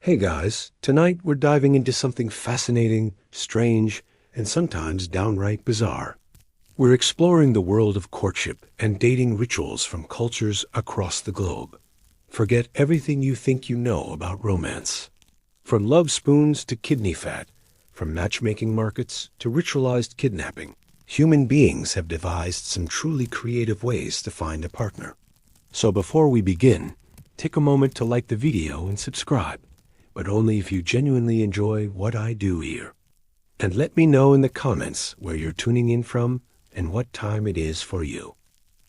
Hey guys, tonight we're diving into something fascinating, strange, and sometimes downright bizarre. We're exploring the world of courtship and dating rituals from cultures across the globe. Forget everything you think you know about romance. From love spoons to kidney fat, from matchmaking markets to ritualized kidnapping, human beings have devised some truly creative ways to find a partner. So before we begin, take a moment to like the video and subscribe, but only if you genuinely enjoy what I do here. And let me know in the comments where you're tuning in from and what time it is for you.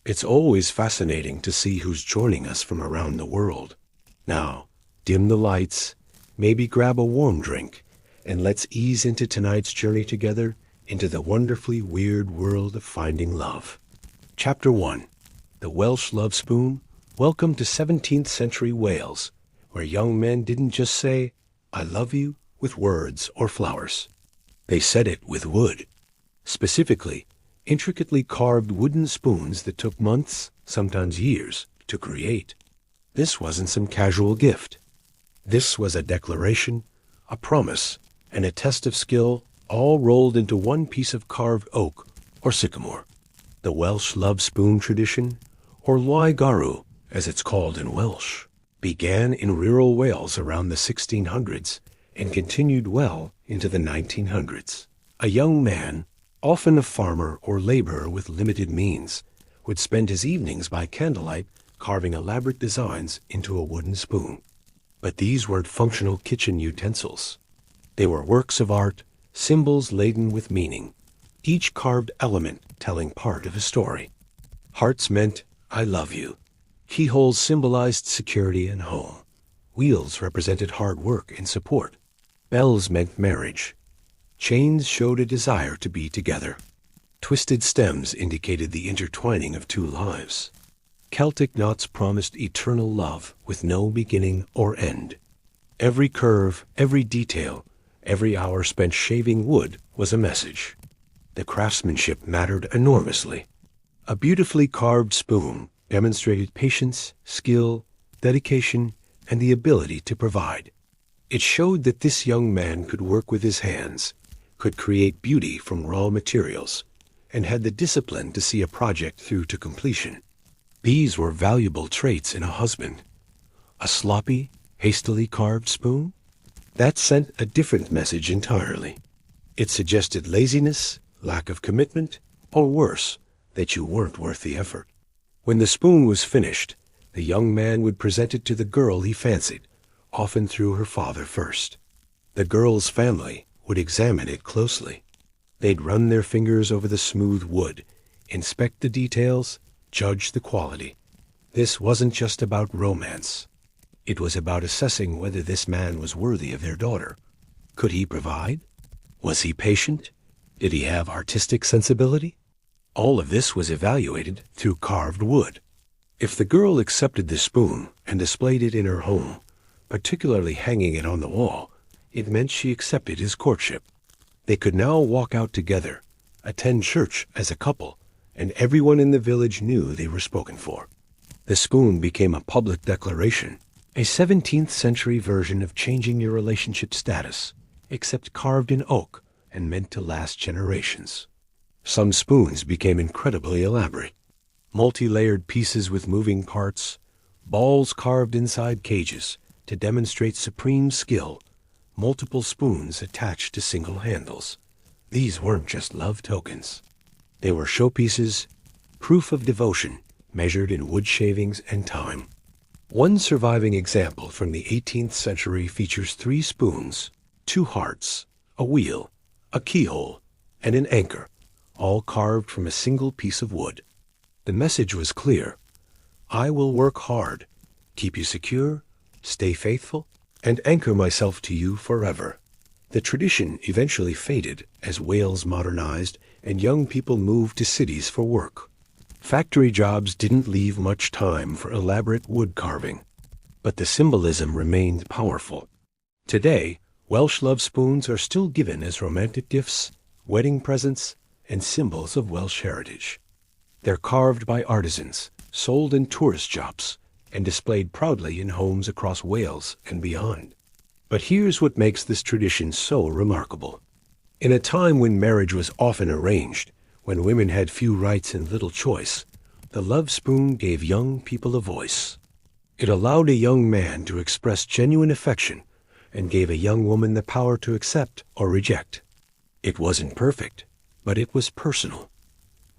It's always fascinating to see who's joining us from around the world. Now, dim the lights, maybe grab a warm drink, and let's ease into tonight's journey together into the wonderfully weird world of finding love. Chapter 1. The Welsh Love Spoon. Welcome to 17th century Wales, where young men didn't just say, "I love you," with words or flowers. They said it with wood. Specifically, intricately carved wooden spoons that took months, sometimes years, to create. This wasn't some casual gift. This was a declaration, a promise, and a test of skill, all rolled into one piece of carved oak or sycamore. The Welsh love spoon tradition, or Lwy Garw, as it's called in Welsh, began in rural Wales around the 1600s and continued well into the 1900s. A young man, often a farmer or laborer with limited means, would spend his evenings by candlelight carving elaborate designs into a wooden spoon. But these weren't functional kitchen utensils. They were works of art, symbols laden with meaning, each carved element telling part of a story. Hearts meant, "I love you." Keyholes symbolized security and home. Wheels represented hard work and support. Bells meant marriage. Chains showed a desire to be together. Twisted stems indicated the intertwining of two lives. Celtic knots promised eternal love with no beginning or end. Every curve, every detail, every hour spent shaving wood was a message. The craftsmanship mattered enormously. A beautifully carved spoon demonstrated patience, skill, dedication, and the ability to provide. It showed that this young man could work with his hands, could create beauty from raw materials, and had the discipline to see a project through to completion. These were valuable traits in a husband. A sloppy, hastily carved spoon? That sent a different message entirely. It suggested laziness, lack of commitment, or worse, that you weren't worth the effort. When the spoon was finished, the young man would present it to the girl he fancied, often through her father first. The girl's family would examine it closely. They'd run their fingers over the smooth wood, inspect the details, judge the quality. This wasn't just about romance. It was about assessing whether this man was worthy of their daughter. Could he provide? Was he patient? Did he have artistic sensibility? All of this was evaluated through carved wood. If the girl accepted the spoon and displayed it in her home, particularly hanging it on the wall, it meant she accepted his courtship. They could now walk out together, attend church as a couple, and everyone in the village knew they were spoken for. The spoon became a public declaration, a 17th century version of changing your relationship status, except carved in oak and meant to last generations. Some spoons became incredibly elaborate. Multi-layered pieces with moving parts, balls carved inside cages to demonstrate supreme skill, multiple spoons attached to single handles. These weren't just love tokens. They were showpieces, proof of devotion, measured in wood shavings and time. One surviving example from the 18th century features 3 spoons, 2 hearts, a wheel, a keyhole, and an anchor, all carved from a single piece of wood. The message was clear: I will work hard, keep you secure, stay faithful, and anchor myself to you forever. The tradition eventually faded as Wales modernized and young people moved to cities for work. Factory jobs didn't leave much time for elaborate wood carving, but the symbolism remained powerful. Today, Welsh love spoons are still given as romantic gifts, wedding presents, and symbols of Welsh heritage. They're carved by artisans, sold in tourist shops, and displayed proudly in homes across Wales and beyond. But here's what makes this tradition so remarkable. In a time when marriage was often arranged, when women had few rights and little choice, the love spoon gave young people a voice. It allowed a young man to express genuine affection and gave a young woman the power to accept or reject. It wasn't perfect, but it was personal,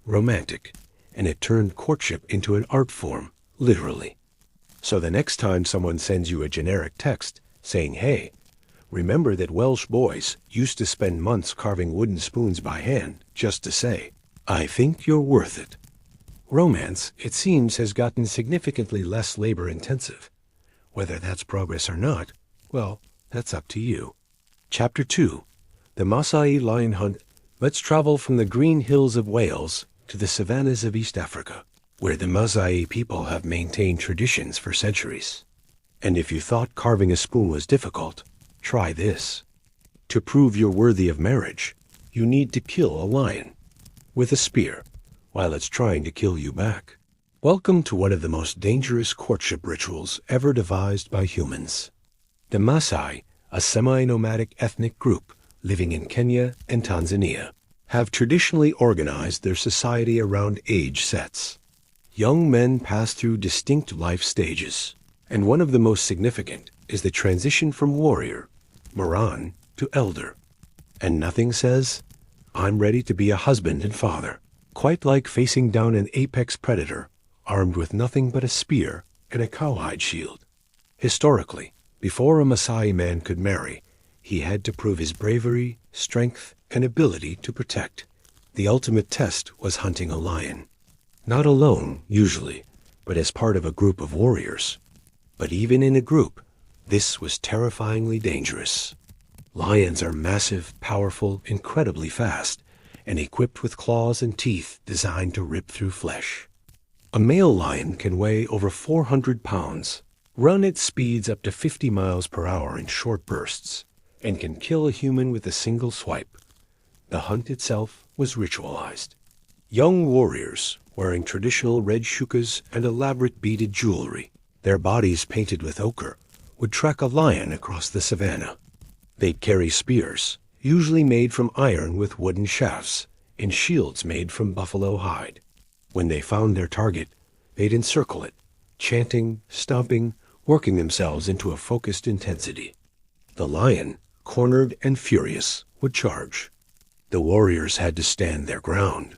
romantic, and it turned courtship into an art form, literally. So the next time someone sends you a generic text saying, "Hey, remember that Welsh boys used to spend months carving wooden spoons by hand just to say, 'I think you're worth it.'" Romance, it seems, has gotten significantly less labor-intensive. Whether that's progress or not, well, that's up to you. Chapter 2. The Maasai Lion Hunt. Let's travel from the green hills of Wales to the savannas of East Africa, where the Maasai people have maintained traditions for centuries. And if you thought carving a spoon was difficult, try this. To prove you're worthy of marriage, you need to kill a lion with a spear while it's trying to kill you back. Welcome to one of the most dangerous courtship rituals ever devised by humans. The Maasai, a semi-nomadic ethnic group living in Kenya and Tanzania, have traditionally organized their society around age sets. Young men pass through distinct life stages, and one of the most significant is the transition from warrior, Moran, to elder. And nothing says, "I'm ready to be a husband and father," quite like facing down an apex predator, armed with nothing but a spear and a cowhide shield. Historically, before a Maasai man could marry, he had to prove his bravery, strength, and ability to protect. The ultimate test was hunting a lion. Not alone, usually, but as part of a group of warriors. But even in a group, this was terrifyingly dangerous. Lions are massive, powerful, incredibly fast, and equipped with claws and teeth designed to rip through flesh. A male lion can weigh over 400 pounds, run at speeds up to 50 miles per hour in short bursts, and can kill a human with a single swipe. The hunt itself was ritualized. Young warriors, wearing traditional red shukas and elaborate beaded jewelry, their bodies painted with ochre, would track a lion across the savannah. They'd carry spears, usually made from iron with wooden shafts, and shields made from buffalo hide. When they found their target, they'd encircle it, chanting, stomping, working themselves into a focused intensity. The lion, cornered and furious, would charge. The warriors had to stand their ground.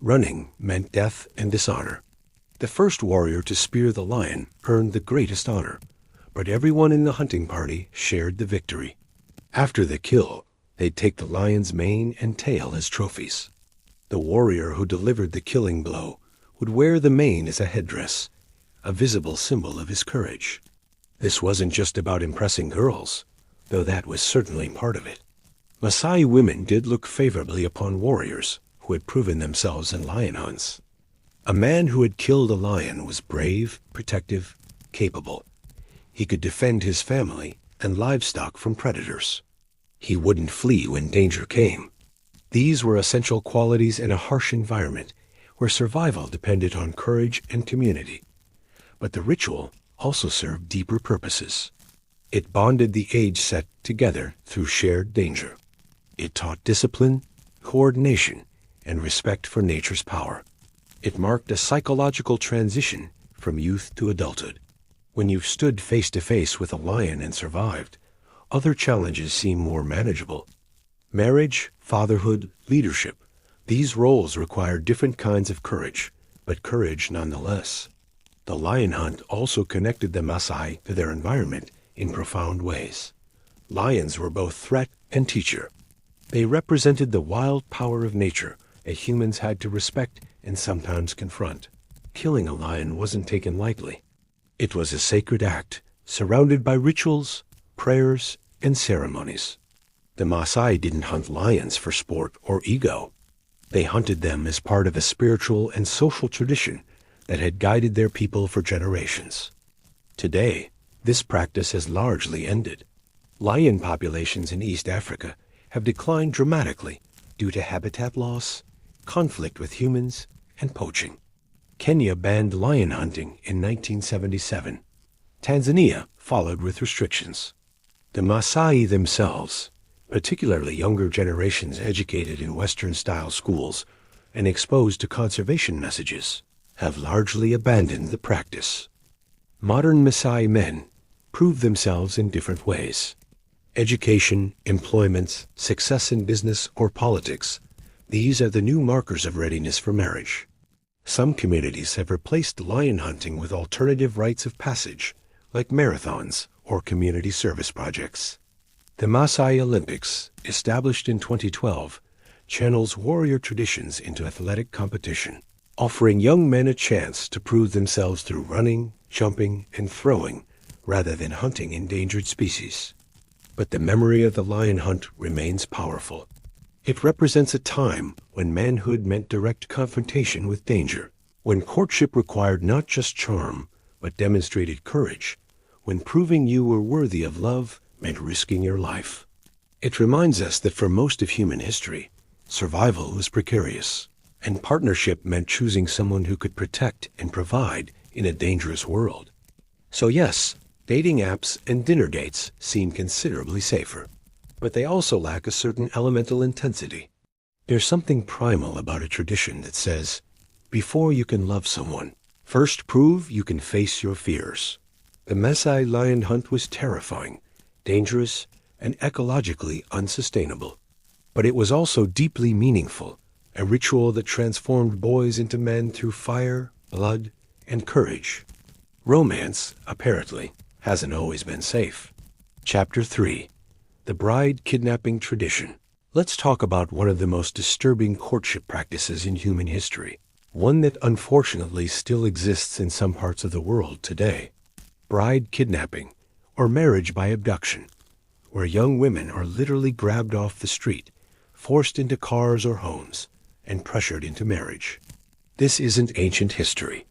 Running meant death and dishonor. The first warrior to spear the lion earned the greatest honor, but everyone in the hunting party shared the victory. After the kill, they'd take the lion's mane and tail as trophies. The warrior who delivered the killing blow would wear the mane as a headdress, a visible symbol of his courage. This wasn't just about impressing girls, though that was certainly part of it. Maasai women did look favorably upon warriors who had proven themselves in lion hunts. A man who had killed a lion was brave, protective, capable. He could defend his family and livestock from predators. He wouldn't flee when danger came. These were essential qualities in a harsh environment where survival depended on courage and community. But the ritual also served deeper purposes. It bonded the age set together through shared danger. It taught discipline, coordination, and respect for nature's power. It marked a psychological transition from youth to adulthood. When you've stood face to face with a lion and survived, other challenges seem more manageable. Marriage, fatherhood, leadership, these roles require different kinds of courage, but courage nonetheless. The lion hunt also connected the Maasai to their environment in profound ways. Lions were both threat and teacher. They represented the wild power of nature that humans had to respect and sometimes confront. Killing a lion wasn't taken lightly. It was a sacred act, surrounded by rituals, prayers, and ceremonies. The Maasai didn't hunt lions for sport or ego. They hunted them as part of a spiritual and social tradition that had guided their people for generations. Today, this practice has largely ended. Lion populations in East Africa have declined dramatically due to habitat loss, conflict with humans, and poaching. Kenya banned lion hunting in 1977. Tanzania followed with restrictions. The Maasai themselves, particularly younger generations educated in Western-style schools and exposed to conservation messages, have largely abandoned the practice. Modern Maasai men prove themselves in different ways. Education, employment, success in business or politics, these are the new markers of readiness for marriage. Some communities have replaced lion hunting with alternative rites of passage, like marathons or community service projects. The Maasai Olympics, established in 2012, channels warrior traditions into athletic competition, offering young men a chance to prove themselves through running, jumping, and throwing, rather than hunting endangered species. But the memory of the lion hunt remains powerful. It represents a time when manhood meant direct confrontation with danger, when courtship required not just charm, but demonstrated courage, when proving you were worthy of love meant risking your life. It reminds us that for most of human history, survival was precarious, and partnership meant choosing someone who could protect and provide in a dangerous world. So yes, dating apps and dinner dates seem considerably safer, but they also lack a certain elemental intensity. There's something primal about a tradition that says, before you can love someone, first prove you can face your fears. The Maasai lion hunt was terrifying, dangerous, and ecologically unsustainable. But it was also deeply meaningful, a ritual that transformed boys into men through fire, blood, and courage. Romance, apparently, hasn't always been safe. Chapter 3. The Bride Kidnapping Tradition. Let's talk about one of the most disturbing courtship practices in human history, one that unfortunately still exists in some parts of the world today. Bride kidnapping, or marriage by abduction, where young women are literally grabbed off the street, forced into cars or homes, and pressured into marriage. This isn't ancient history.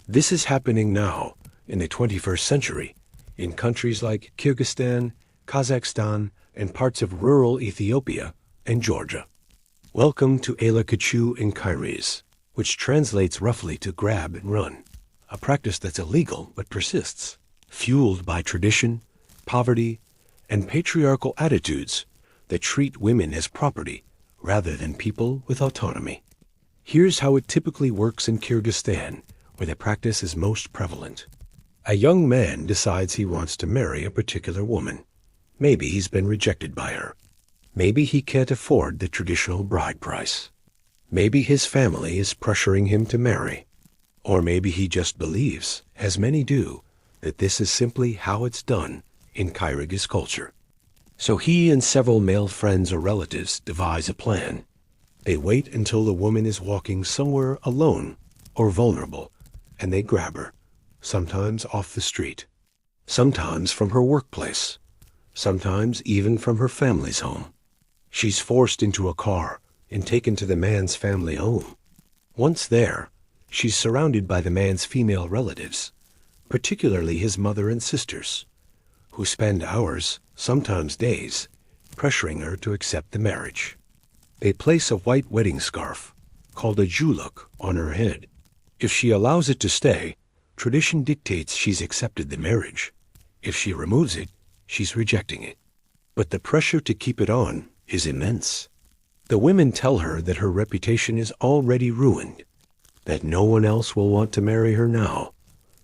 This is happening now, in the 21st century, in countries like Kyrgyzstan, Kazakhstan, and parts of rural Ethiopia and Georgia. Welcome to Ela Kachu in Kairis, which translates roughly to grab and run, a practice that's illegal but persists, fueled by tradition, poverty, and patriarchal attitudes that treat women as property rather than people with autonomy. Here's how it typically works in Kyrgyzstan, where the practice is most prevalent. A young man decides he wants to marry a particular woman. Maybe he's been rejected by her. Maybe he can't afford the traditional bride price. Maybe his family is pressuring him to marry. Or maybe he just believes, as many do, that this is simply how it's done in Kyrgyz culture. So he and several male friends or relatives devise a plan. They wait until the woman is walking somewhere alone or vulnerable, and they grab her, sometimes off the street, sometimes from her workplace, sometimes even from her family's home. She's forced into a car and taken to the man's family home. Once there, she's surrounded by the man's female relatives, particularly his mother and sisters, who spend hours, sometimes days, pressuring her to accept the marriage. They place a white wedding scarf, called a juluk, on her head. If she allows it to stay, tradition dictates she's accepted the marriage. If she removes it, she's rejecting it. But the pressure to keep it on is immense. The women tell her that her reputation is already ruined, that no one else will want to marry her now,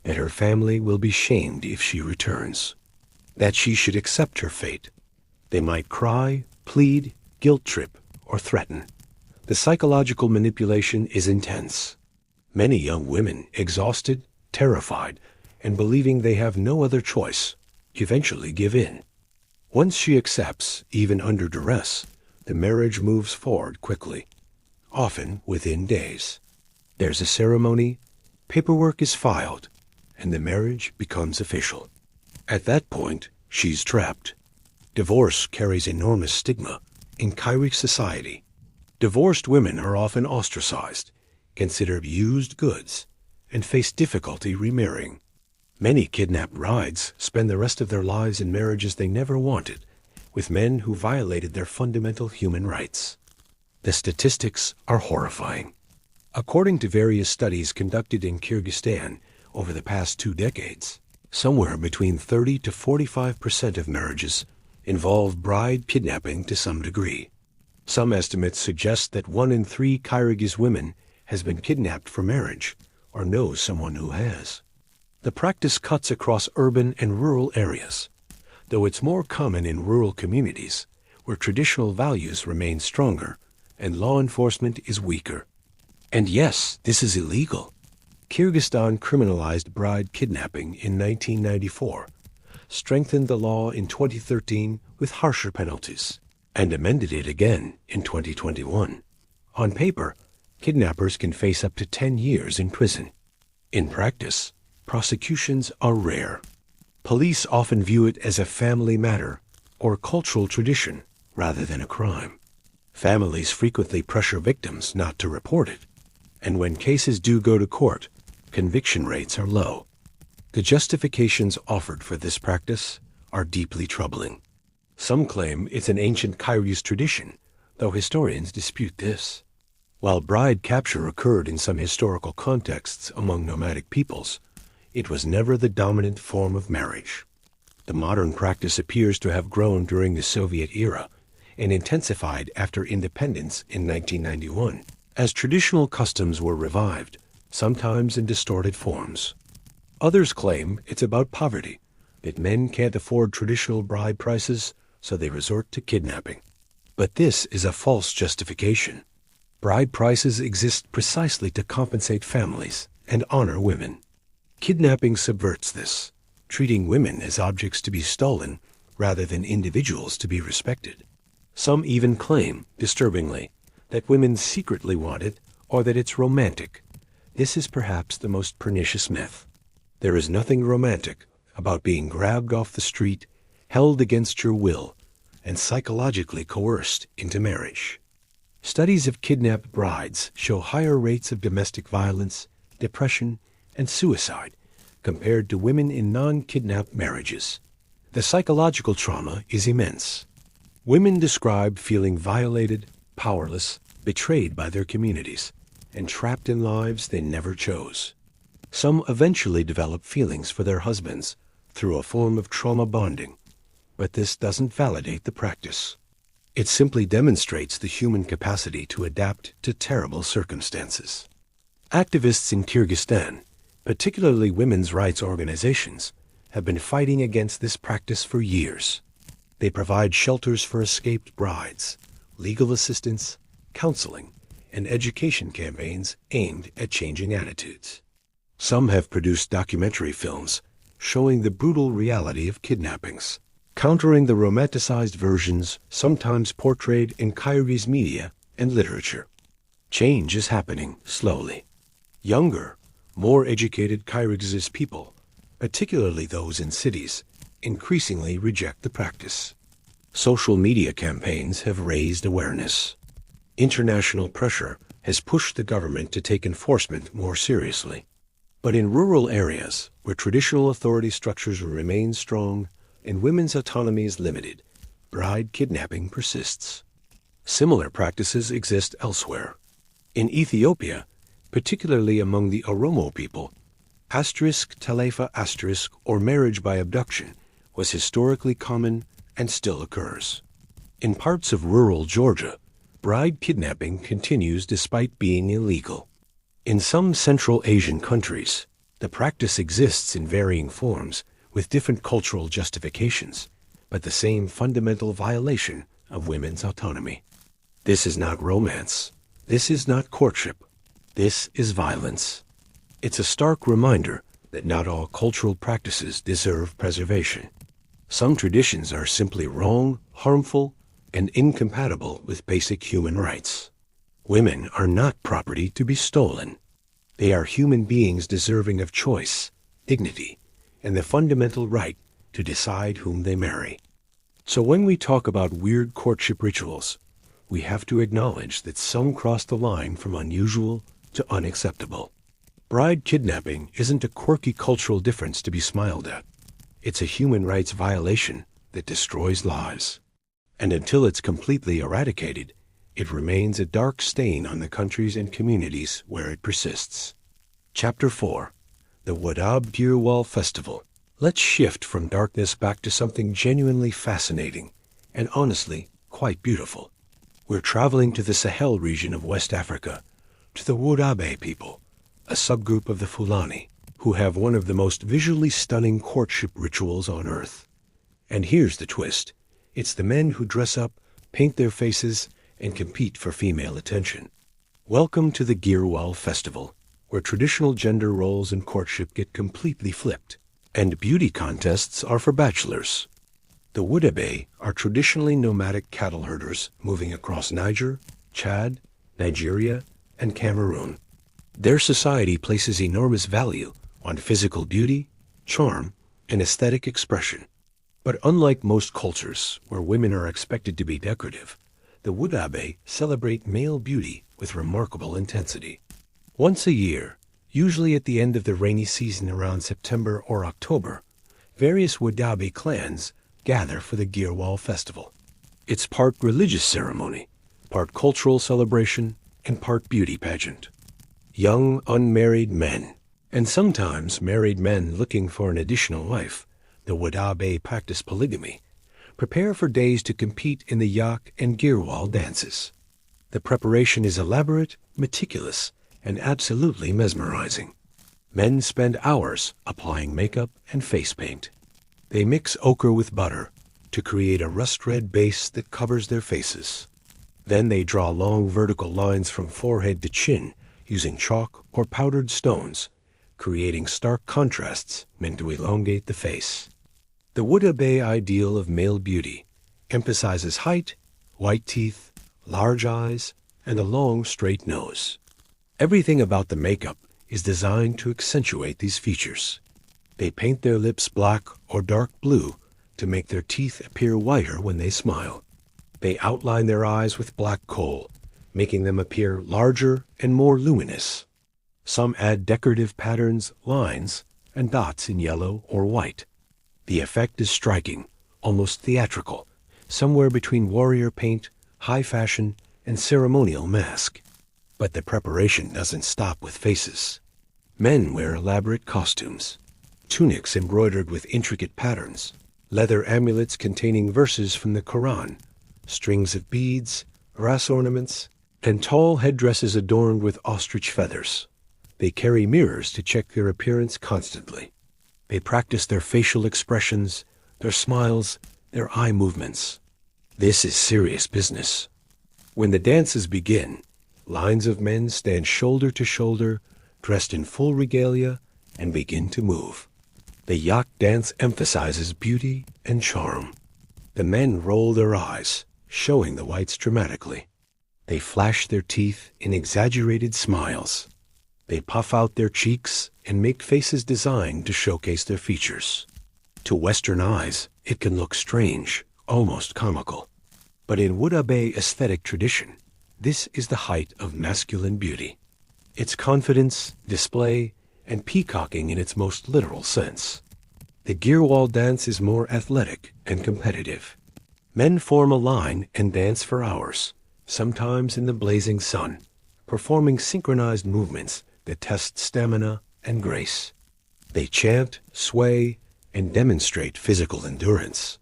that her family will be shamed if she returns, that she should accept her fate. They might cry, plead, guilt trip, or threaten. The psychological manipulation is intense. Many young women, exhausted, terrified, and believing they have no other choice, eventually give in. Once she accepts, even under duress, the marriage moves forward quickly, often within days. There's a ceremony, paperwork is filed, and the marriage becomes official. At that point, she's trapped. Divorce carries enormous stigma in Kyrgyz society. Divorced women are often ostracized, considered used goods, and face difficulty remarrying. Many kidnapped brides spend the rest of their lives in marriages they never wanted, with men who violated their fundamental human rights. The statistics are horrifying. According to various studies conducted in Kyrgyzstan over the past 2 decades, somewhere between 30 to 45% of marriages involve bride kidnapping to some degree. Some estimates suggest that 1 in 3 Kyrgyz women has been kidnapped for marriage or knows someone who has. The practice cuts across urban and rural areas, though it's more common in rural communities where traditional values remain stronger and law enforcement is weaker. And yes, this is illegal. Kyrgyzstan criminalized bride kidnapping in 1994, strengthened the law in 2013 with harsher penalties, and amended it again in 2021. On paper, kidnappers can face up to 10 years in prison. In practice, prosecutions are rare. Police often view it as a family matter or cultural tradition rather than a crime. Families frequently pressure victims not to report it, and when cases do go to court, conviction rates are low. The justifications offered for this practice are deeply troubling. Some claim it's an ancient Kyrgyz tradition, though historians dispute this. While bride capture occurred in some historical contexts among nomadic peoples, it was never the dominant form of marriage. The modern practice appears to have grown during the Soviet era and intensified after independence in 1991, as traditional customs were revived, sometimes in distorted forms. Others claim it's about poverty, that men can't afford traditional bride prices, so they resort to kidnapping. But this is a false justification. Bride prices exist precisely to compensate families and honor women. Kidnapping subverts this, treating women as objects to be stolen rather than individuals to be respected. Some even claim, disturbingly, that women secretly want it or that it's romantic. This is perhaps the most pernicious myth. There is nothing romantic about being grabbed off the street, held against your will, and psychologically coerced into marriage. Studies of kidnapped brides show higher rates of domestic violence, depression, and suicide compared to women in non-kidnapped marriages. The psychological trauma is immense. Women describe feeling violated, powerless, betrayed by their communities, and trapped in lives they never chose. Some eventually develop feelings for their husbands through a form of trauma bonding, but this doesn't validate the practice. It simply demonstrates the human capacity to adapt to terrible circumstances. Activists in Kyrgyzstan, particularly women's rights organizations, have been fighting against this practice for years. They provide shelters for escaped brides, legal assistance, counseling, and education campaigns aimed at changing attitudes. Some have produced documentary films showing the brutal reality of kidnappings, countering the romanticized versions sometimes portrayed in Kyrgyz media and literature. Change is happening slowly. Younger, more educated Kyrgyz people, particularly those in cities, increasingly reject the practice. Social media campaigns have raised awareness. International pressure has pushed the government to take enforcement more seriously. But in rural areas, where traditional authority structures remain strong and women's autonomy is limited, bride kidnapping persists. Similar practices exist elsewhere. In Ethiopia, particularly among the Oromo people, *telefa*, or marriage by abduction, was historically common and still occurs. In parts of rural Georgia, bride kidnapping continues despite being illegal. In some Central Asian countries, the practice exists in varying forms with different cultural justifications, but the same fundamental violation of women's autonomy. This is not romance. This is not courtship. This is violence. It's a stark reminder that not all cultural practices deserve preservation. Some traditions are simply wrong, harmful, and incompatible with basic human rights. Women are not property to be stolen. They are human beings deserving of choice, dignity, and the fundamental right to decide whom they marry. So when we talk about weird courtship rituals, we have to acknowledge that some cross the line from unusual to unacceptable. Bride kidnapping isn't a quirky cultural difference to be smiled at. It's a human rights violation that destroys lives. And until it's completely eradicated, it remains a dark stain on the countries and communities where it persists. Chapter 4. The Wadab Girwal Festival, Let's shift from darkness back to something genuinely fascinating and honestly quite beautiful. We're traveling to the Sahel region of West Africa, to the Wodabe people, a subgroup of the Fulani, who have one of the most visually stunning courtship rituals on earth. And here's the twist. It's the men who dress up, paint their faces, and compete for female attention. Welcome to the Girwal Festival, where traditional gender roles in courtship get completely flipped, and beauty contests are for bachelors. The Wodabe are traditionally nomadic cattle herders moving across Niger, Chad, Nigeria, and Cameroon. Their society places enormous value on physical beauty, charm, and aesthetic expression. But unlike most cultures where women are expected to be decorative, the Wodabe celebrate male beauty with remarkable intensity. Once a year, usually at the end of the rainy season around September or October, various Wodabe clans gather for the Girwal Festival. It's part religious ceremony, part cultural celebration, and part beauty pageant. Young, unmarried men, and sometimes married men looking for an additional wife, the Wodabe practice polygamy, prepare for days to compete in the Yak and Girwal dances. The preparation is elaborate, meticulous, and absolutely mesmerizing. Men spend hours applying makeup and face paint. They mix ochre with butter to create a rust-red base that covers their faces. Then they draw long vertical lines from forehead to chin using chalk or powdered stones, creating stark contrasts meant to elongate the face. The Wodabe ideal of male beauty emphasizes height, white teeth, large eyes, and a long, straight nose. Everything about the makeup is designed to accentuate these features. They paint their lips black or dark blue to make their teeth appear whiter when they smile. They outline their eyes with black kohl, making them appear larger and more luminous. Some add decorative patterns, lines, and dots in yellow or white. The effect is striking, almost theatrical, somewhere between warrior paint, high fashion, and ceremonial mask. But the preparation doesn't stop with faces. Men wear elaborate costumes, tunics embroidered with intricate patterns, leather amulets containing verses from the Quran, strings of beads, brass ornaments, and tall headdresses adorned with ostrich feathers. They carry mirrors to check their appearance constantly. They practice their facial expressions, their smiles, their eye movements. This is serious business. When the dances begin, lines of men stand shoulder to shoulder, dressed in full regalia, and begin to move. The yak dance emphasizes beauty and charm. The men roll their eyes, showing the whites dramatically. They flash their teeth in exaggerated smiles. They puff out their cheeks and make faces designed to showcase their features. To Western eyes, it can look strange, almost comical. But in Wodabe aesthetic tradition, this is the height of masculine beauty. It's confidence, display, and peacocking in its most literal sense. The Girwal dance is more athletic and competitive. Men form a line and dance for hours, sometimes in the blazing sun, performing synchronized movements that test stamina and grace. They chant, sway, and demonstrate physical endurance.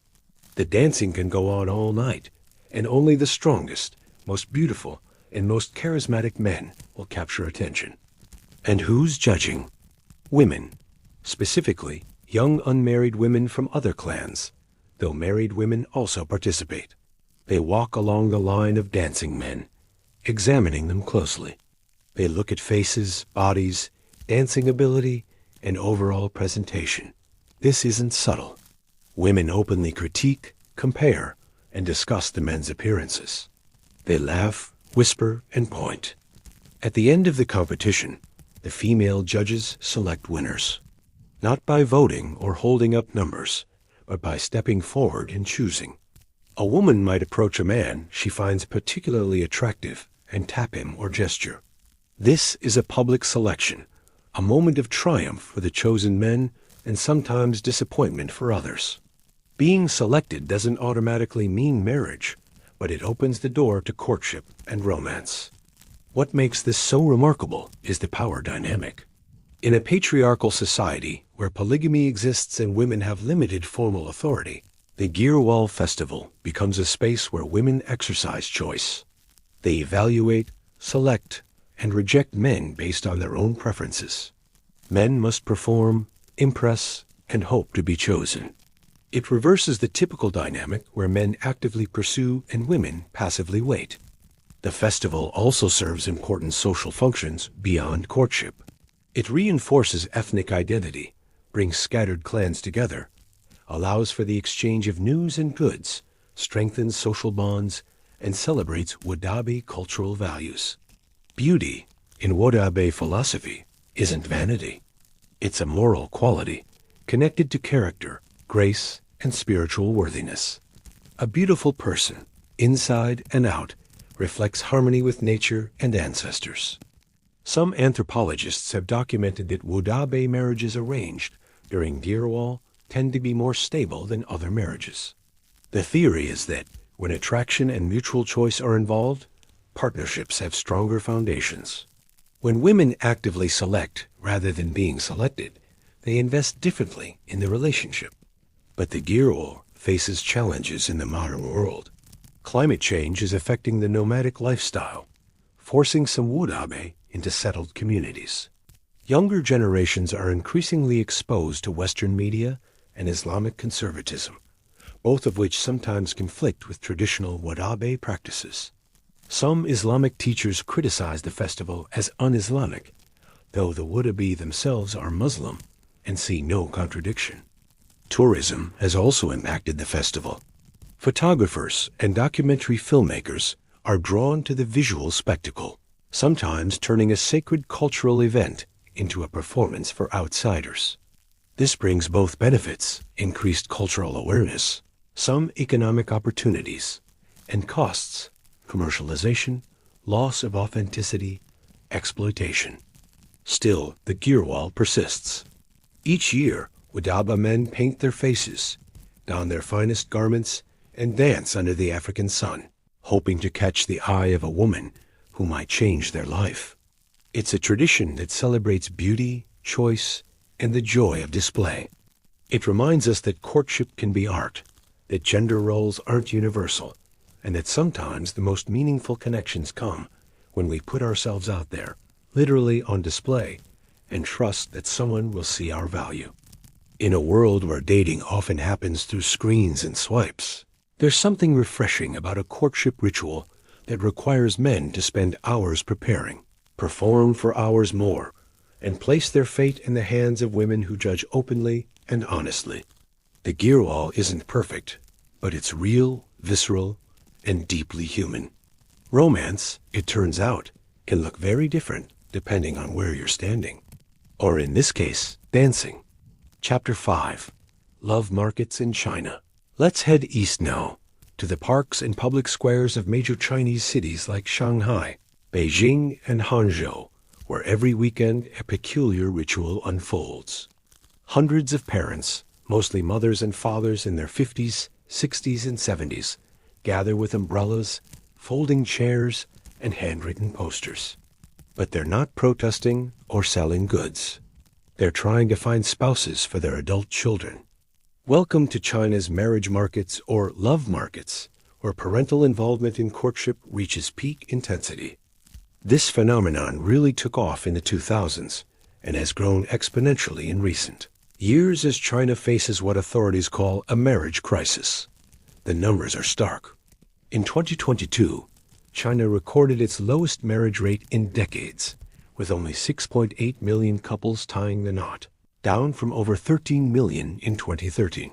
The dancing can go on all night, and only the strongest, most beautiful, and most charismatic men will capture attention. And who's judging? Women, specifically young unmarried women from other clans, though married women also participate. They walk along the line of dancing men, examining them closely. They look at faces, bodies, dancing ability, and overall presentation. This isn't subtle. Women openly critique, compare, and discuss the men's appearances. They laugh, whisper, and point. At the end of the competition, the female judges select winners, not by voting or holding up numbers, but by stepping forward and choosing. A woman might approach a man she finds particularly attractive and tap him or gesture. This is a public selection, a moment of triumph for the chosen men and sometimes disappointment for others. Being selected doesn't automatically mean marriage, but it opens the door to courtship and romance. What makes this so remarkable is the power dynamic. In a patriarchal society where polygamy exists and women have limited formal authority, the Girwal festival becomes a space where women exercise choice. They evaluate, select, and reject men based on their own preferences. Men must perform, impress, and hope to be chosen. It reverses the typical dynamic where men actively pursue and women passively wait. The festival also serves important social functions beyond courtship. It reinforces ethnic identity, brings scattered clans together, allows for the exchange of news and goods, strengthens social bonds, and celebrates Wadabe cultural values. Beauty, in Wadabe philosophy, isn't vanity. It's a moral quality, connected to character, grace, and spiritual worthiness. A beautiful person, inside and out, reflects harmony with nature and ancestors. Some anthropologists have documented that Wadabe marriages arranged during Girwal tend to be more stable than other marriages. The theory is that when attraction and mutual choice are involved, partnerships have stronger foundations. When women actively select rather than being selected, they invest differently in the relationship. But the Girwal faces challenges in the modern world. Climate change is affecting the nomadic lifestyle, forcing some Wadabe into settled communities. Younger generations are increasingly exposed to Western media and Islamic conservatism, both of which sometimes conflict with traditional Wadabe practices. Some Islamic teachers criticize the festival as un-Islamic, though the Wadabe themselves are Muslim and see no contradiction. Tourism has also impacted the festival. Photographers and documentary filmmakers are drawn to the visual spectacle, sometimes turning a sacred cultural event into a performance for outsiders. This brings both benefits, increased cultural awareness, some economic opportunities, and costs, commercialization, loss of authenticity, exploitation. Still, the Girwal persists. Each year, Wadaba men paint their faces, don their finest garments, and dance under the African sun, hoping to catch the eye of a woman who might change their life. It's a tradition that celebrates beauty, choice, and the joy of display. It reminds us that courtship can be art, that gender roles aren't universal, and that sometimes the most meaningful connections come when we put ourselves out there, literally on display, and trust that someone will see our value. In a world where dating often happens through screens and swipes, there's something refreshing about a courtship ritual that requires men to spend hours preparing, perform for hours more, and place their fate in the hands of women who judge openly and honestly. The Girwal isn't perfect, but it's real, visceral, and deeply human. Romance, it turns out, can look very different depending on where you're standing. Or in this case, dancing. Chapter 5. Love Markets in China. Let's head east now, to the parks and public squares of major Chinese cities like Shanghai, Beijing, and Hangzhou, where every weekend a peculiar ritual unfolds. Hundreds of parents, mostly mothers and fathers in their 50s, 60s, and 70s, gather with umbrellas, folding chairs, and handwritten posters. But they're not protesting or selling goods. They're trying to find spouses for their adult children. Welcome to China's marriage markets or love markets, where parental involvement in courtship reaches peak intensity. This phenomenon really took off in the 2000s and has grown exponentially in recent years as China faces what authorities call a marriage crisis. The numbers are stark. In 2022, China recorded its lowest marriage rate in decades, with only 6.8 million couples tying the knot, down from over 13 million in 2013.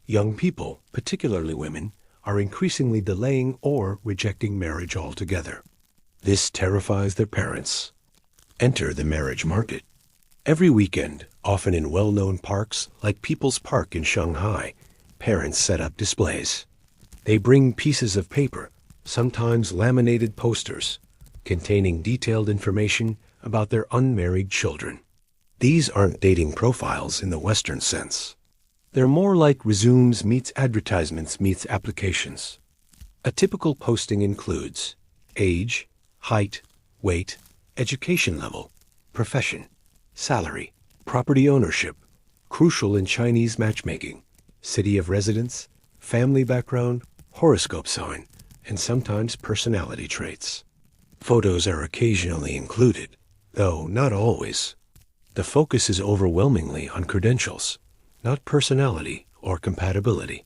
Young people, particularly women, are increasingly delaying or rejecting marriage altogether. This terrifies their parents. Enter the marriage market. Every weekend, often in well-known parks like People's Park in Shanghai, parents set up displays. They bring pieces of paper, sometimes laminated posters, containing detailed information about their unmarried children. These aren't dating profiles in the Western sense. They're more like resumes meets advertisements meets applications. A typical posting includes age, height, weight, education level, profession, salary, property ownership, crucial in Chinese matchmaking, city of residence, family background, horoscope sign, and sometimes personality traits. Photos are occasionally included, though not always. The focus is overwhelmingly on credentials, not personality or compatibility.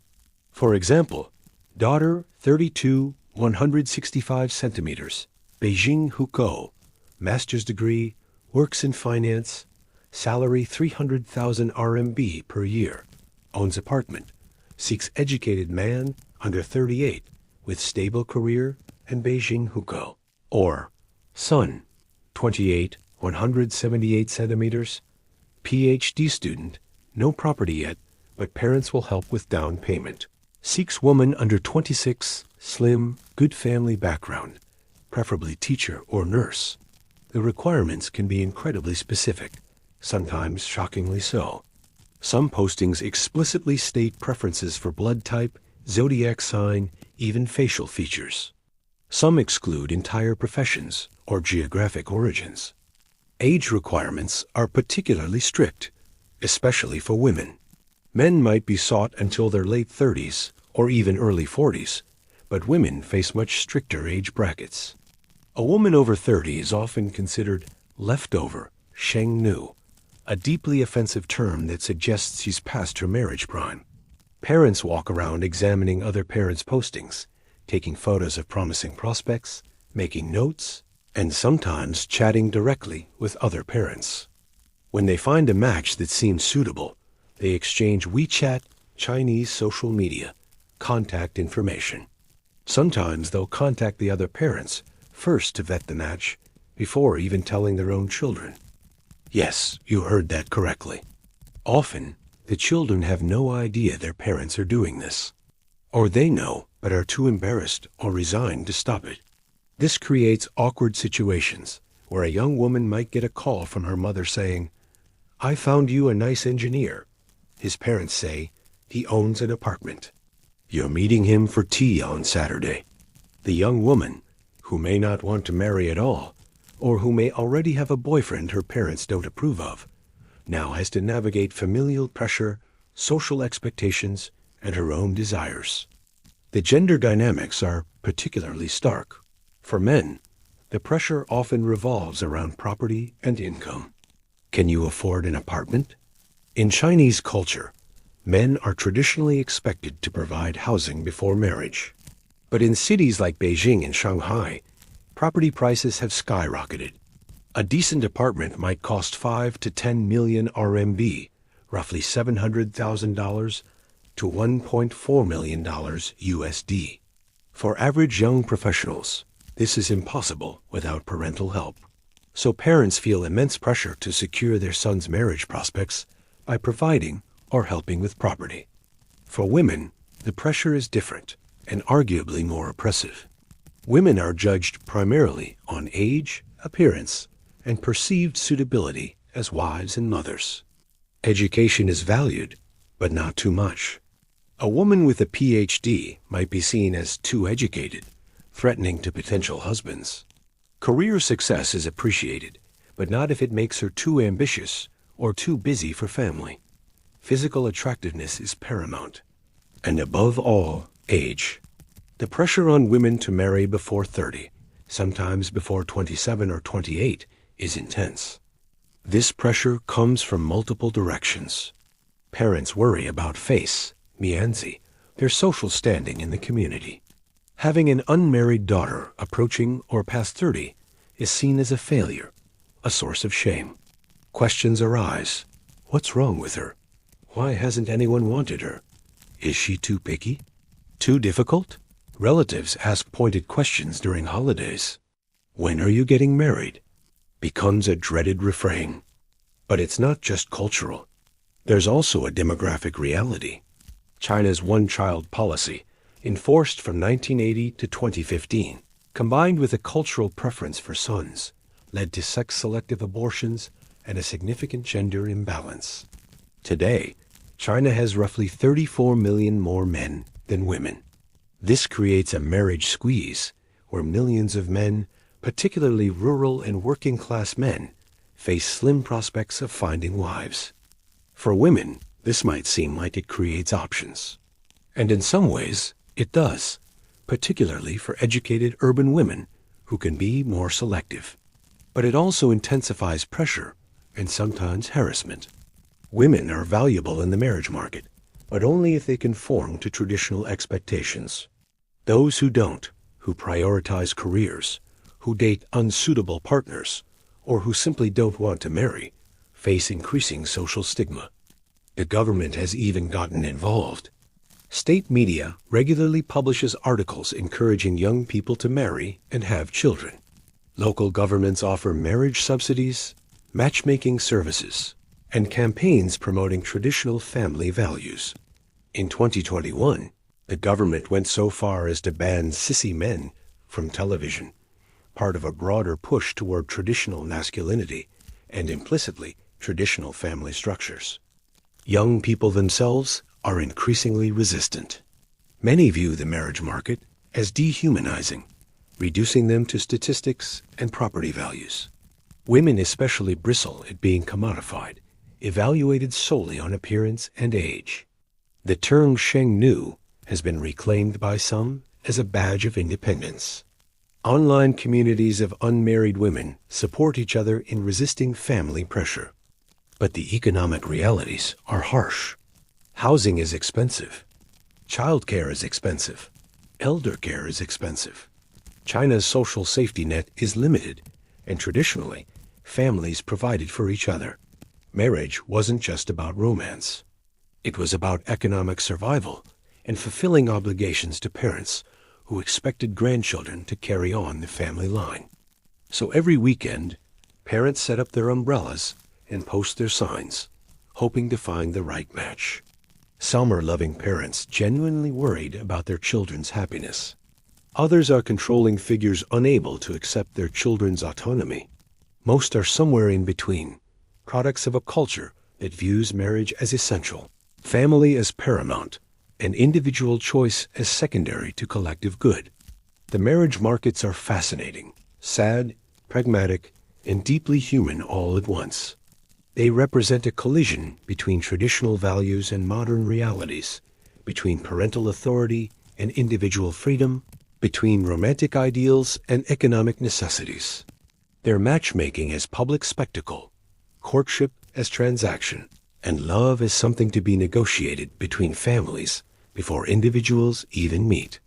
For example, daughter 32, 165 centimeters, Beijing Hukou, master's degree, works in finance, salary 300,000 RMB per year, owns apartment, seeks educated man under 38 with stable career and Beijing Hukou. Or son, 28, 178 centimeters, PhD student, no property yet, but parents will help with down payment. Seeks woman under 26, slim, good family background, preferably teacher or nurse. The requirements can be incredibly specific, sometimes shockingly so. Some postings explicitly state preferences for blood type, zodiac sign, even facial features. Some exclude entire professions or geographic origins. Age requirements are particularly strict, especially for women. Men might be sought until their late 30s or even early 40s, but women face much stricter age brackets. A woman over 30 is often considered leftover, sheng nu, a deeply offensive term that suggests she's past her marriage prime. Parents walk around examining other parents' postings, taking photos of promising prospects, making notes, and sometimes chatting directly with other parents. When they find a match that seems suitable, they exchange WeChat, Chinese social media, contact information. Sometimes they'll contact the other parents first to vet the match before even telling their own children. Yes, you heard that correctly. Often, the children have no idea their parents are doing this. Or they know, but are too embarrassed or resigned to stop it. This creates awkward situations where a young woman might get a call from her mother saying, "I found you a nice engineer." His parents say, "He owns an apartment. You're meeting him for tea on Saturday." The young woman, who may not want to marry at all, or who may already have a boyfriend her parents don't approve of, now has to navigate familial pressure, social expectations, and her own desires. The gender dynamics are particularly stark. For men, the pressure often revolves around property and income. Can you afford an apartment? In Chinese culture, men are traditionally expected to provide housing before marriage. But in cities like Beijing and Shanghai, property prices have skyrocketed. A decent apartment might cost 5 to 10 million RMB, roughly $700,000 to $1.4 million USD. For average young professionals, this is impossible without parental help. So parents feel immense pressure to secure their son's marriage prospects by providing or helping with property. For women, the pressure is different and arguably more oppressive. Women are judged primarily on age, appearance, and perceived suitability as wives and mothers. Education is valued, but not too much. A woman with a PhD might be seen as too educated, threatening to potential husbands. Career success is appreciated, but not if it makes her too ambitious or too busy for family. Physical attractiveness is paramount. And above all, age. The pressure on women to marry before 30, sometimes before 27 or 28, is intense. This pressure comes from multiple directions. Parents worry about face, mianzi, their social standing in the community. Having an unmarried daughter approaching or past 30 is seen as a failure, a source of shame. Questions arise. What's wrong with her? Why hasn't anyone wanted her? Is she too picky? Too difficult? Relatives ask pointed questions during holidays. When are you getting married? Becomes a dreaded refrain. But it's not just cultural. There's also a demographic reality. China's one-child policy, enforced from 1980 to 2015, combined with a cultural preference for sons, led to sex-selective abortions and a significant gender imbalance. Today, China has roughly 34 million more men than women. This creates a marriage squeeze, where millions of men, particularly rural and working-class men, face slim prospects of finding wives. For women, this might seem like it creates options. And in some ways, it does, particularly for educated urban women who can be more selective. But it also intensifies pressure and sometimes harassment. Women are valuable in the marriage market, but only if they conform to traditional expectations. Those who don't, who prioritize careers, who date unsuitable partners, or who simply don't want to marry, face increasing social stigma. The government has even gotten involved. State media regularly publishes articles encouraging young people to marry and have children. Local governments offer marriage subsidies, matchmaking services, and campaigns promoting traditional family values. In 2021, the government went so far as to ban sissy men from television, part of a broader push toward traditional masculinity and implicitly traditional family structures. Young people themselves are increasingly resistant. Many view the marriage market as dehumanizing, reducing them to statistics and property values. Women especially bristle at being commodified, evaluated solely on appearance and age. The term Sheng Nu has been reclaimed by some as a badge of independence. Online communities of unmarried women support each other in resisting family pressure. But the economic realities are harsh. Housing is expensive. Childcare is expensive. Elder care is expensive. China's social safety net is limited, and traditionally, families provided for each other. Marriage wasn't just about romance. It was about economic survival and fulfilling obligations to parents who expected grandchildren to carry on the family line. So every weekend, parents set up their umbrellas and post their signs, hoping to find the right match. Some are loving parents genuinely worried about their children's happiness. Others are controlling figures unable to accept their children's autonomy. Most are somewhere in between, products of a culture that views marriage as essential, family as paramount, and individual choice as secondary to collective good. The marriage markets are fascinating, sad, pragmatic, and deeply human all at once. They represent a collision between traditional values and modern realities, between parental authority and individual freedom, between romantic ideals and economic necessities. Their matchmaking as public spectacle, courtship as transaction, and love as something to be negotiated between families before individuals even meet.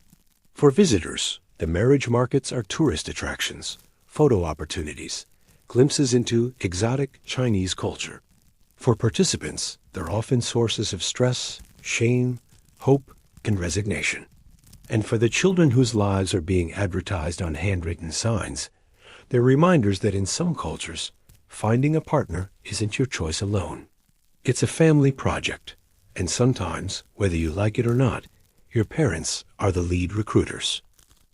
For visitors, the marriage markets are tourist attractions, photo opportunities, glimpses into exotic Chinese culture. For participants, they're often sources of stress, shame, hope, and resignation. And for the children whose lives are being advertised on handwritten signs, they're reminders that in some cultures, finding a partner isn't your choice alone. It's a family project, and sometimes, whether you like it or not, your parents are the lead recruiters.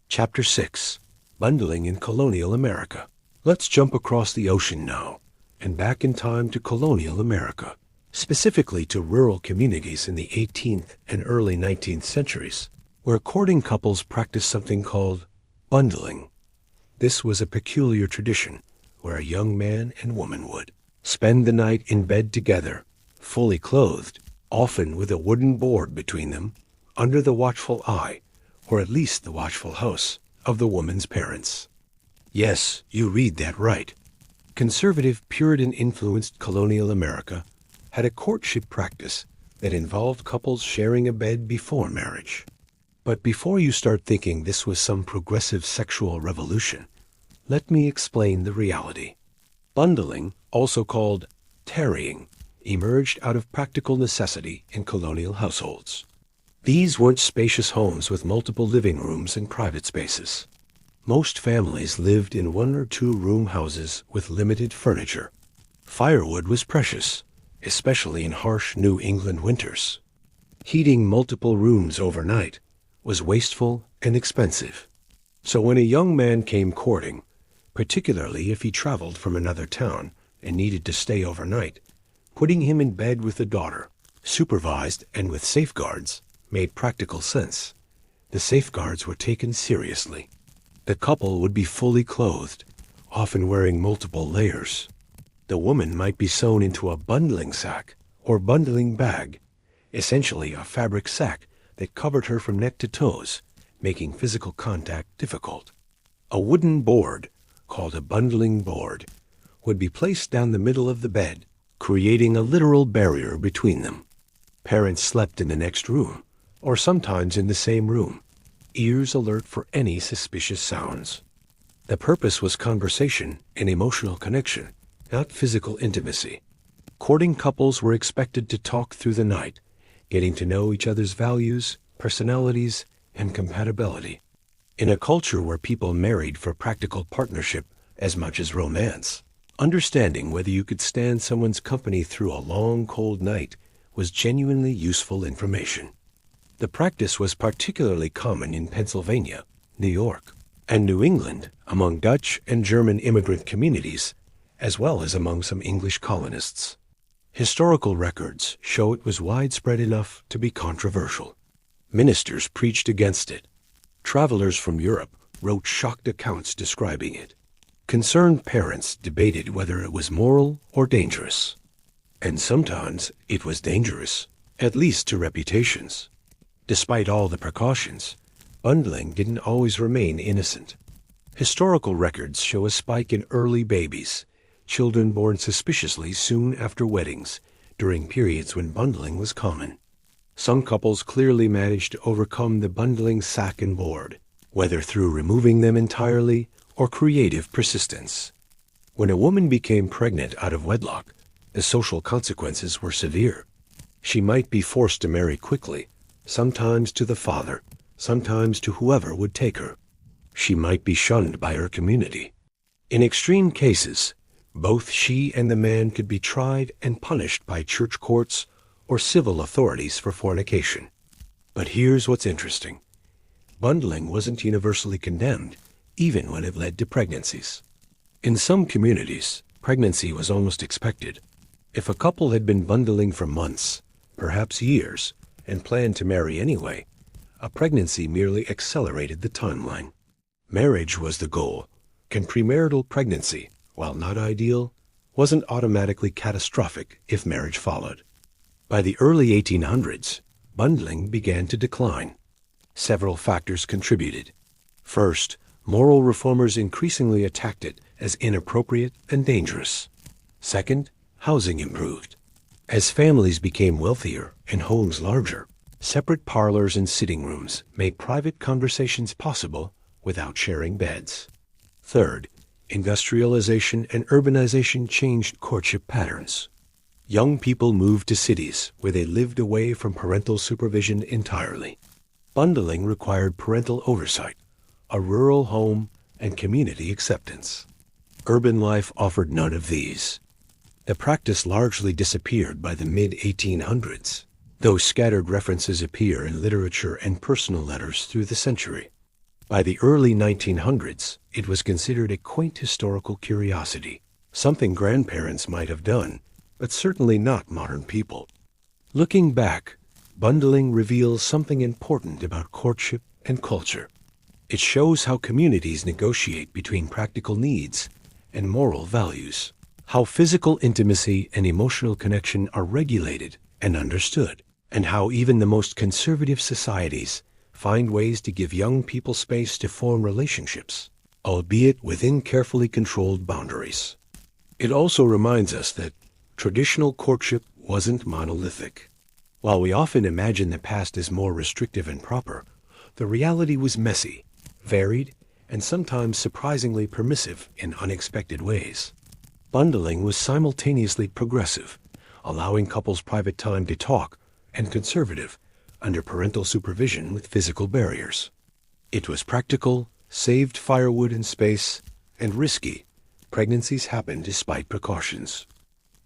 Chapter 6. Bundling in Colonial America. Let's jump across the ocean now, and back in time to colonial America, specifically to rural communities in the 18th and early 19th centuries, where courting couples practiced something called bundling. This was a peculiar tradition where a young man and woman would spend the night in bed together, fully clothed, often with a wooden board between them, under the watchful eye, or at least the watchful house, of the woman's parents. Yes, you read that right. Conservative, Puritan-influenced colonial America had a courtship practice that involved couples sharing a bed before marriage. But before you start thinking this was some progressive sexual revolution, let me explain the reality. Bundling, also called tarrying, emerged out of practical necessity in colonial households. These weren't spacious homes with multiple living rooms and private spaces. Most families lived in 1 or 2 room houses with limited furniture. Firewood was precious, especially in harsh New England winters. Heating multiple rooms overnight was wasteful and expensive. So when a young man came courting, particularly if he traveled from another town and needed to stay overnight, putting him in bed with the daughter, supervised and with safeguards, made practical sense. The safeguards were taken seriously. The couple would be fully clothed, often wearing multiple layers. The woman might be sewn into a bundling sack or bundling bag, essentially a fabric sack that covered her from neck to toes, making physical contact difficult. A wooden board, called a bundling board, would be placed down the middle of the bed, creating a literal barrier between them. Parents slept in the next room, or sometimes in the same room, ears alert for any suspicious sounds. The purpose was conversation and emotional connection, not physical intimacy. Courting couples were expected to talk through the night, getting to know each other's values, personalities, and compatibility. In a culture where people married for practical partnership as much as romance, understanding whether you could stand someone's company through a long, cold night was genuinely useful information. The practice was particularly common in Pennsylvania, New York, and New England among Dutch and German immigrant communities, as well as among some English colonists. Historical records show it was widespread enough to be controversial. Ministers preached against it. Travelers from Europe wrote shocked accounts describing it. Concerned parents debated whether it was moral or dangerous. And sometimes it was dangerous, at least to reputations. Despite all the precautions, bundling didn't always remain innocent. Historical records show a spike in early babies, children born suspiciously soon after weddings, during periods when bundling was common. Some couples clearly managed to overcome the bundling sack and board, whether through removing them entirely or creative persistence. When a woman became pregnant out of wedlock, the social consequences were severe. She might be forced to marry quickly, sometimes to the father, sometimes to whoever would take her. She might be shunned by her community. In extreme cases, both she and the man could be tried and punished by church courts or civil authorities for fornication. But here's what's interesting. Bundling wasn't universally condemned, even when it led to pregnancies. In some communities, pregnancy was almost expected. If a couple had been bundling for months, perhaps years, and planned to marry anyway, a pregnancy merely accelerated the timeline. Marriage was the goal, and premarital pregnancy, while not ideal, wasn't automatically catastrophic if marriage followed. By the early 1800s, bundling began to decline. Several factors contributed. First, moral reformers increasingly attacked it as inappropriate and dangerous. Second, housing improved. As families became wealthier and homes larger, separate parlors and sitting rooms made private conversations possible without sharing beds. Third, industrialization and urbanization changed courtship patterns. Young people moved to cities where they lived away from parental supervision entirely. Bundling required parental oversight, a rural home, and community acceptance. Urban life offered none of these. The practice largely disappeared by the mid-1800s, though scattered references appear in literature and personal letters through the century. By the early 1900s, it was considered a quaint historical curiosity, something grandparents might have done, but certainly not modern people. Looking back, bundling reveals something important about courtship and culture. It shows how communities negotiate between practical needs and moral values, how physical intimacy and emotional connection are regulated and understood, and how even the most conservative societies find ways to give young people space to form relationships, albeit within carefully controlled boundaries. It also reminds us that traditional courtship wasn't monolithic. While we often imagine the past as more restrictive and proper, the reality was messy, varied, and sometimes surprisingly permissive in unexpected ways. Bundling was simultaneously progressive, allowing couples private time to talk, and conservative, under parental supervision with physical barriers. It was practical, saved firewood and space, and risky. Pregnancies happened despite precautions.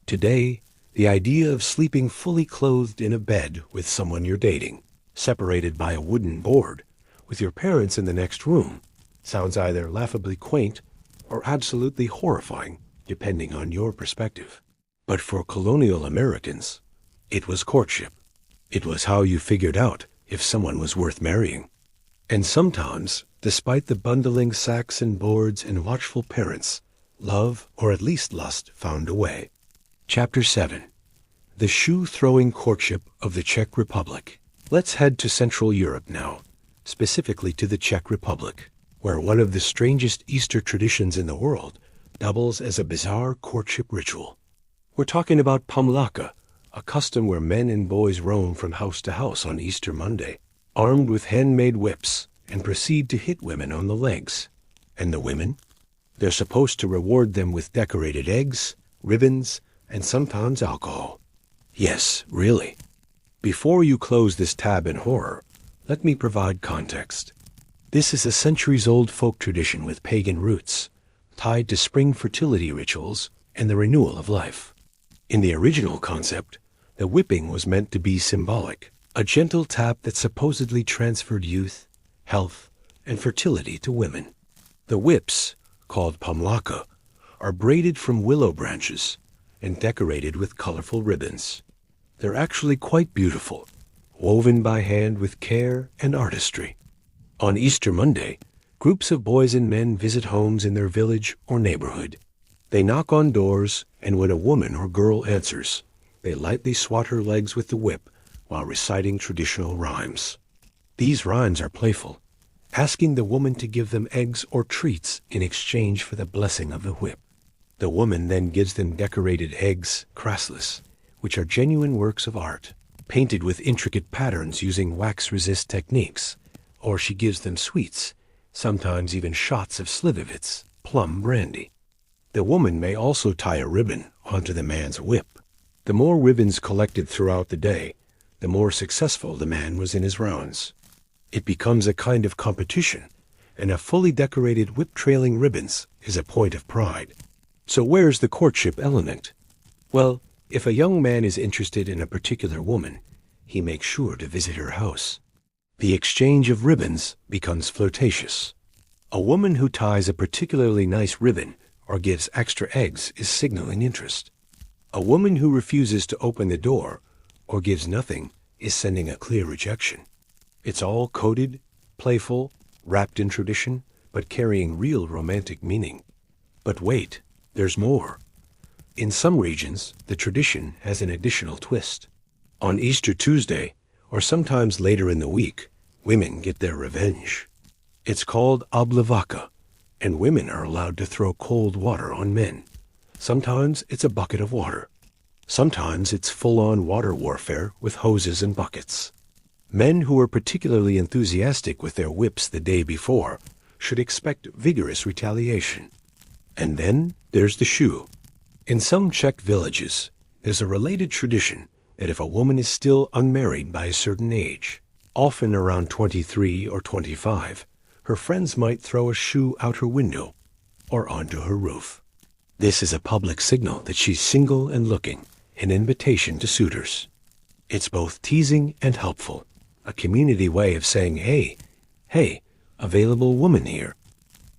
Today, the idea of sleeping fully clothed in a bed with someone you're dating, separated by a wooden board, with your parents in the next room, sounds either laughably quaint or absolutely horrifying, depending on your perspective. But for colonial Americans, it was courtship. It was how you figured out if someone was worth marrying. And sometimes, despite the bundling sacks and boards and watchful parents, love, or at least lust found a way. Chapter 7. The shoe-throwing courtship of the Czech Republic. Let's head to Central Europe now, specifically to the Czech Republic, where one of the strangest Easter traditions in the world doubles as a bizarre courtship ritual. We're talking about Pomlaka, a custom where men and boys roam from house to house on Easter Monday, armed with handmade whips, and proceed to hit women on the legs. And the women? They're supposed to reward them with decorated eggs, ribbons, and sometimes alcohol. Yes, really. Before you close this tab in horror, let me provide context. This is a centuries-old folk tradition with pagan roots, tied to spring fertility rituals and the renewal of life. In the original concept, the whipping was meant to be symbolic, a gentle tap that supposedly transferred youth, health, and fertility to women. The whips, called pomlaka, are braided from willow branches and decorated with colorful ribbons. They're actually quite beautiful, woven by hand with care and artistry. On Easter Monday, groups of boys and men visit homes in their village or neighborhood. They knock on doors, and when a woman or girl answers, they lightly swat her legs with the whip while reciting traditional rhymes. These rhymes are playful, asking the woman to give them eggs or treats in exchange for the blessing of the whip. The woman then gives them decorated eggs, crassless, which are genuine works of art, painted with intricate patterns using wax-resist techniques, or she gives them sweets, sometimes even shots of slivovitz, plum brandy. The woman may also tie a ribbon onto the man's whip. The more ribbons collected throughout the day, the more successful the man was in his rounds. It becomes a kind of competition, and a fully decorated whip trailing ribbons is a point of pride. So where's the courtship element? Well, if a young man is interested in a particular woman, he makes sure to visit her house. The exchange of ribbons becomes flirtatious. A woman who ties a particularly nice ribbon or gives extra eggs is signaling interest. A woman who refuses to open the door or gives nothing is sending a clear rejection. It's all coded, playful, wrapped in tradition, but carrying real romantic meaning. But wait, there's more. In some regions, the tradition has an additional twist. On Easter Tuesday, or sometimes later in the week, women get their revenge. It's called oblivaka, and women are allowed to throw cold water on men. Sometimes it's a bucket of water. Sometimes it's full-on water warfare with hoses and buckets. Men who are particularly enthusiastic with their whips the day before should expect vigorous retaliation. And then there's the shoe. In some Czech villages, there's a related tradition that if a woman is still unmarried by a certain age, often around 23 or 25, her friends might throw a shoe out her window or onto her roof. This is a public signal that she's single and looking, an invitation to suitors. It's both teasing and helpful, a community way of saying, hey, available woman here.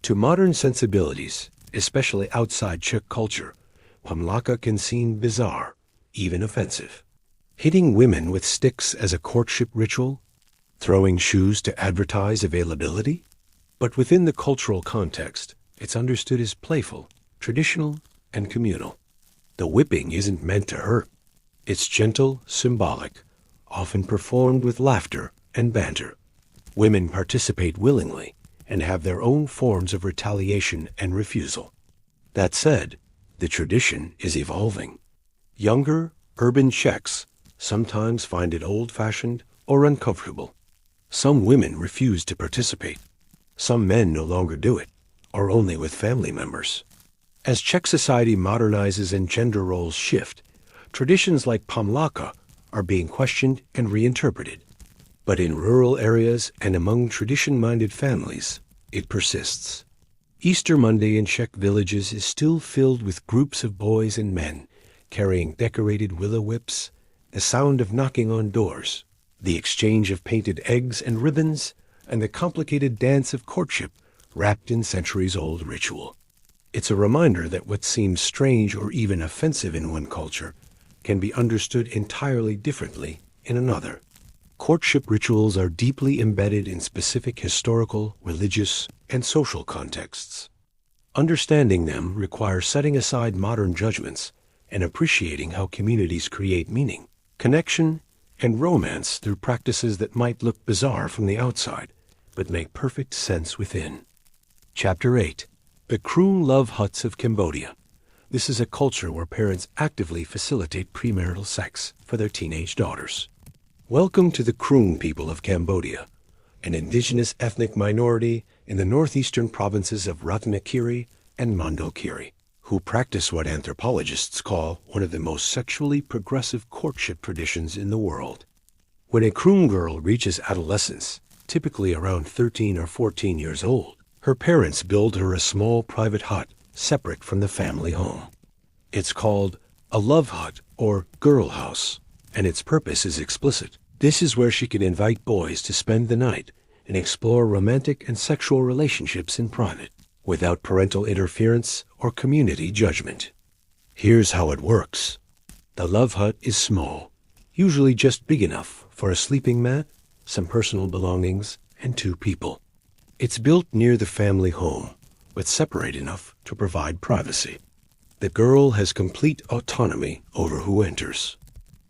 To modern sensibilities, especially outside Czech culture, pomlaka can seem bizarre, even offensive. Hitting women with sticks as a courtship ritual? Throwing shoes to advertise availability? But within the cultural context, it's understood as playful, traditional, and communal. The whipping isn't meant to hurt. It's gentle, symbolic, often performed with laughter and banter. Women participate willingly and have their own forms of retaliation and refusal. That said, the tradition is evolving. Younger, urban Czechs sometimes find it old-fashioned or uncomfortable. Some women refuse to participate. Some men no longer do it, or only with family members. As Czech society modernizes and gender roles shift, traditions like pomlaka are being questioned and reinterpreted. But in rural areas and among tradition-minded families, it persists. Easter Monday in Czech villages is still filled with groups of boys and men carrying decorated willow whips, the sound of knocking on doors, the exchange of painted eggs and ribbons, and the complicated dance of courtship wrapped in centuries-old ritual. It's a reminder that what seems strange or even offensive in one culture can be understood entirely differently in another. Courtship rituals are deeply embedded in specific historical, religious, and social contexts. Understanding them requires setting aside modern judgments and appreciating how communities create meaning, connection, and romance through practices that might look bizarre from the outside, but make perfect sense within. Chapter 8. The Kroon Love Huts of Cambodia. This is a culture where parents actively facilitate premarital sex for their teenage daughters. Welcome to the Kroon people of Cambodia, an indigenous ethnic minority in the northeastern provinces of Ratnakiri and Mondulkiri, who practice what anthropologists call one of the most sexually progressive courtship traditions in the world. When a Kroon girl reaches adolescence, typically around 13 or 14 years old, her parents build her a small private hut separate from the family home. It's called a love hut or girl house, and its purpose is explicit. This is where she can invite boys to spend the night and explore romantic and sexual relationships in private, without parental interference or community judgment. Here's how it works. The love hut is small, usually just big enough for a sleeping mat, some personal belongings, and 2 people. It's built near the family home, but separate enough to provide privacy. The girl has complete autonomy over who enters.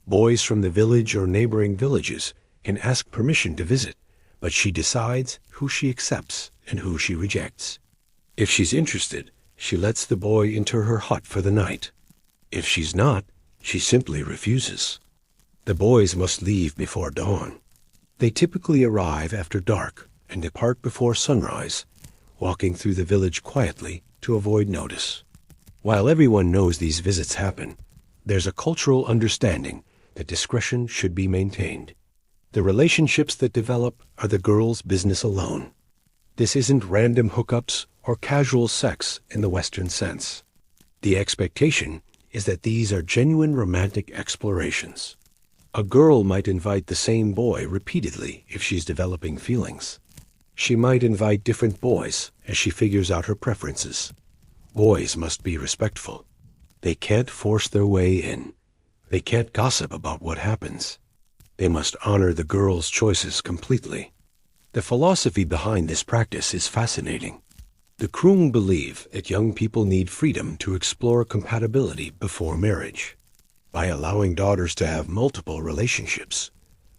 Boys from the village or neighboring villages can ask permission to visit, but she decides who she accepts and who she rejects. If she's interested, she lets the boy into her hut for the night. If she's not, she simply refuses. The boys must leave before dawn. They typically arrive after dark and depart before sunrise, walking through the village quietly to avoid notice. While everyone knows these visits happen, there's a cultural understanding that discretion should be maintained. The relationships that develop are the girl's business alone. This isn't random hookups or casual sex in the Western sense. The expectation is that these are genuine romantic explorations. A girl might invite the same boy repeatedly if she's developing feelings. She might invite different boys as she figures out her preferences. Boys must be respectful. They can't force their way in. They can't gossip about what happens. They must honor the girl's choices completely. The philosophy behind this practice is fascinating. The Kroon believe that young people need freedom to explore compatibility before marriage. By allowing daughters to have multiple relationships,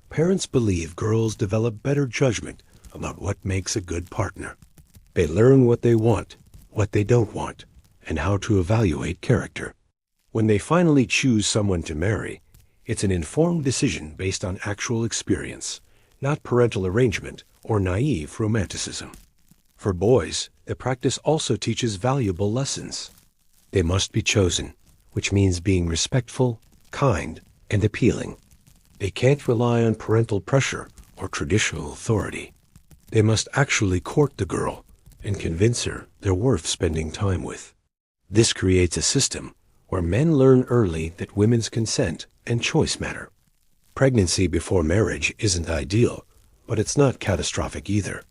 parents believe girls develop better judgment about what makes a good partner. They learn what they want, what they don't want, and how to evaluate character. When they finally choose someone to marry, it's an informed decision based on actual experience, not parental arrangement or naive romanticism. For boys, the practice also teaches valuable lessons. They must be chosen, which means being respectful, kind, and appealing. They can't rely on parental pressure or traditional authority. They must actually court the girl and convince her they're worth spending time with. This creates a system where men learn early that women's consent and choice matter. Pregnancy before marriage isn't ideal, but it's not catastrophic either.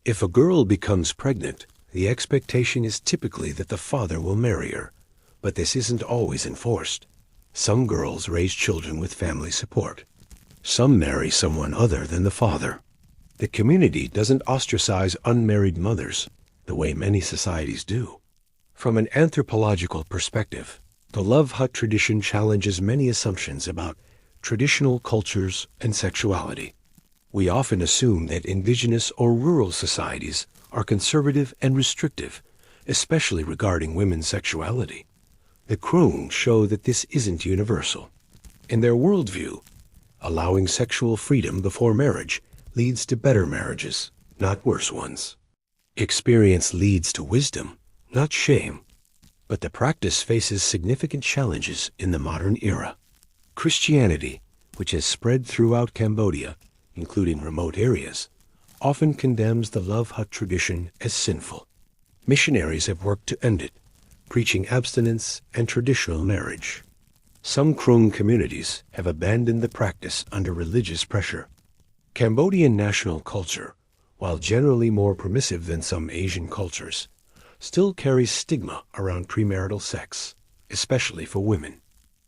If a girl becomes pregnant, the expectation is typically that the father will marry her, but this isn't always enforced. Some girls raise children with family support. Some marry someone other than the father. The community doesn't ostracize unmarried mothers the way many societies do. From an anthropological perspective, the love hut tradition challenges many assumptions about traditional cultures and sexuality. We often assume that indigenous or rural societies are conservative and restrictive, especially regarding women's sexuality. The Kroon show that this isn't universal. In their worldview, allowing sexual freedom before marriage leads to better marriages, not worse ones. Experience leads to wisdom, not shame. But the practice faces significant challenges in the modern era. Christianity, which has spread throughout Cambodia, including remote areas, often condemns the love hut tradition as sinful. Missionaries have worked to end it, preaching abstinence and traditional marriage. Some Kroon communities have abandoned the practice under religious pressure. Cambodian national culture, while generally more permissive than some Asian cultures, still carries stigma around premarital sex, especially for women.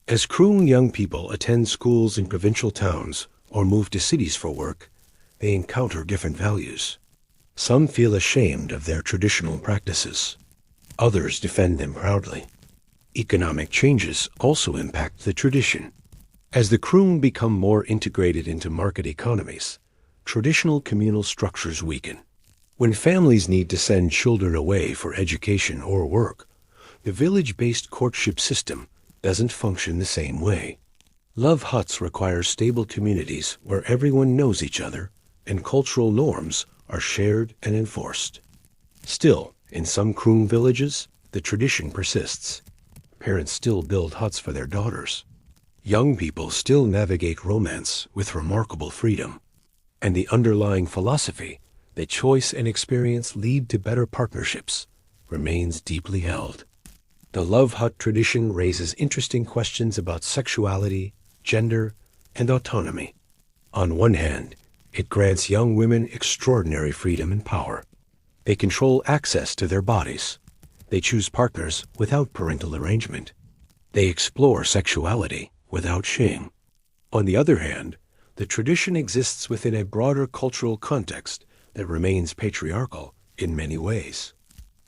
As Kroon young people attend schools in provincial towns or move to cities for work, they encounter different values. Some feel ashamed of their traditional practices. Others defend them proudly. Economic changes also impact the tradition. As the Kroon become more integrated into market economies, traditional communal structures weaken. When families need to send children away for education or work, the village-based courtship system doesn't function the same way. Love huts require stable communities where everyone knows each other and cultural norms are shared and enforced. Still, in some Kroon villages, the tradition persists. Parents still build huts for their daughters. Young people still navigate romance with remarkable freedom. And the underlying philosophy that choice and experience lead to better partnerships remains deeply held. The love hut tradition raises interesting questions about sexuality, gender, and autonomy. On one hand, it grants young women extraordinary freedom and power. They control access to their bodies. They choose partners without parental arrangement. They explore sexuality without shame. On the other hand, the tradition exists within a broader cultural context that remains patriarchal in many ways.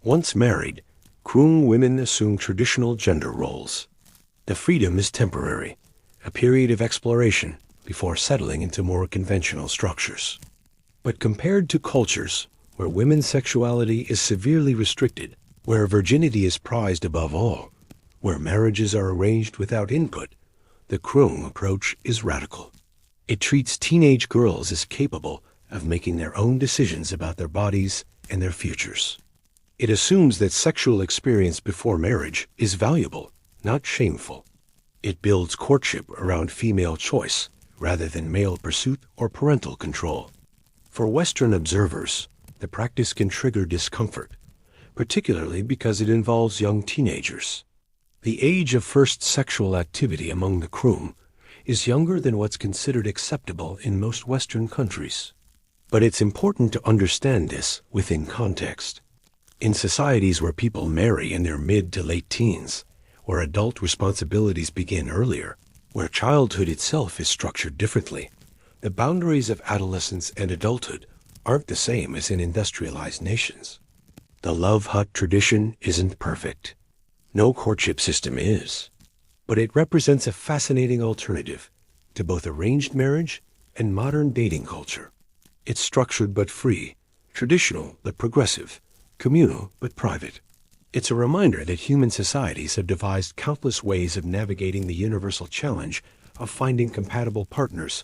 Once married, Kroon women assume traditional gender roles. The freedom is temporary, a period of exploration before settling into more conventional structures. But compared to cultures where women's sexuality is severely restricted, where virginity is prized above all, where marriages are arranged without input, the Kroon approach is radical. It treats teenage girls as capable of making their own decisions about their bodies and their futures. It assumes that sexual experience before marriage is valuable, not shameful. It builds courtship around female choice rather than male pursuit or parental control. For Western observers, the practice can trigger discomfort, particularly because it involves young teenagers. The age of first sexual activity among the Kroon is younger than what's considered acceptable in most Western countries. But it's important to understand this within context. In societies where people marry in their mid to late teens, where adult responsibilities begin earlier, where childhood itself is structured differently, the boundaries of adolescence and adulthood aren't the same as in industrialized nations. The love hut tradition isn't perfect. No courtship system is. But it represents a fascinating alternative to both arranged marriage and modern dating culture. It's structured but free, traditional but progressive, communal but private. It's a reminder that human societies have devised countless ways of navigating the universal challenge of finding compatible partners,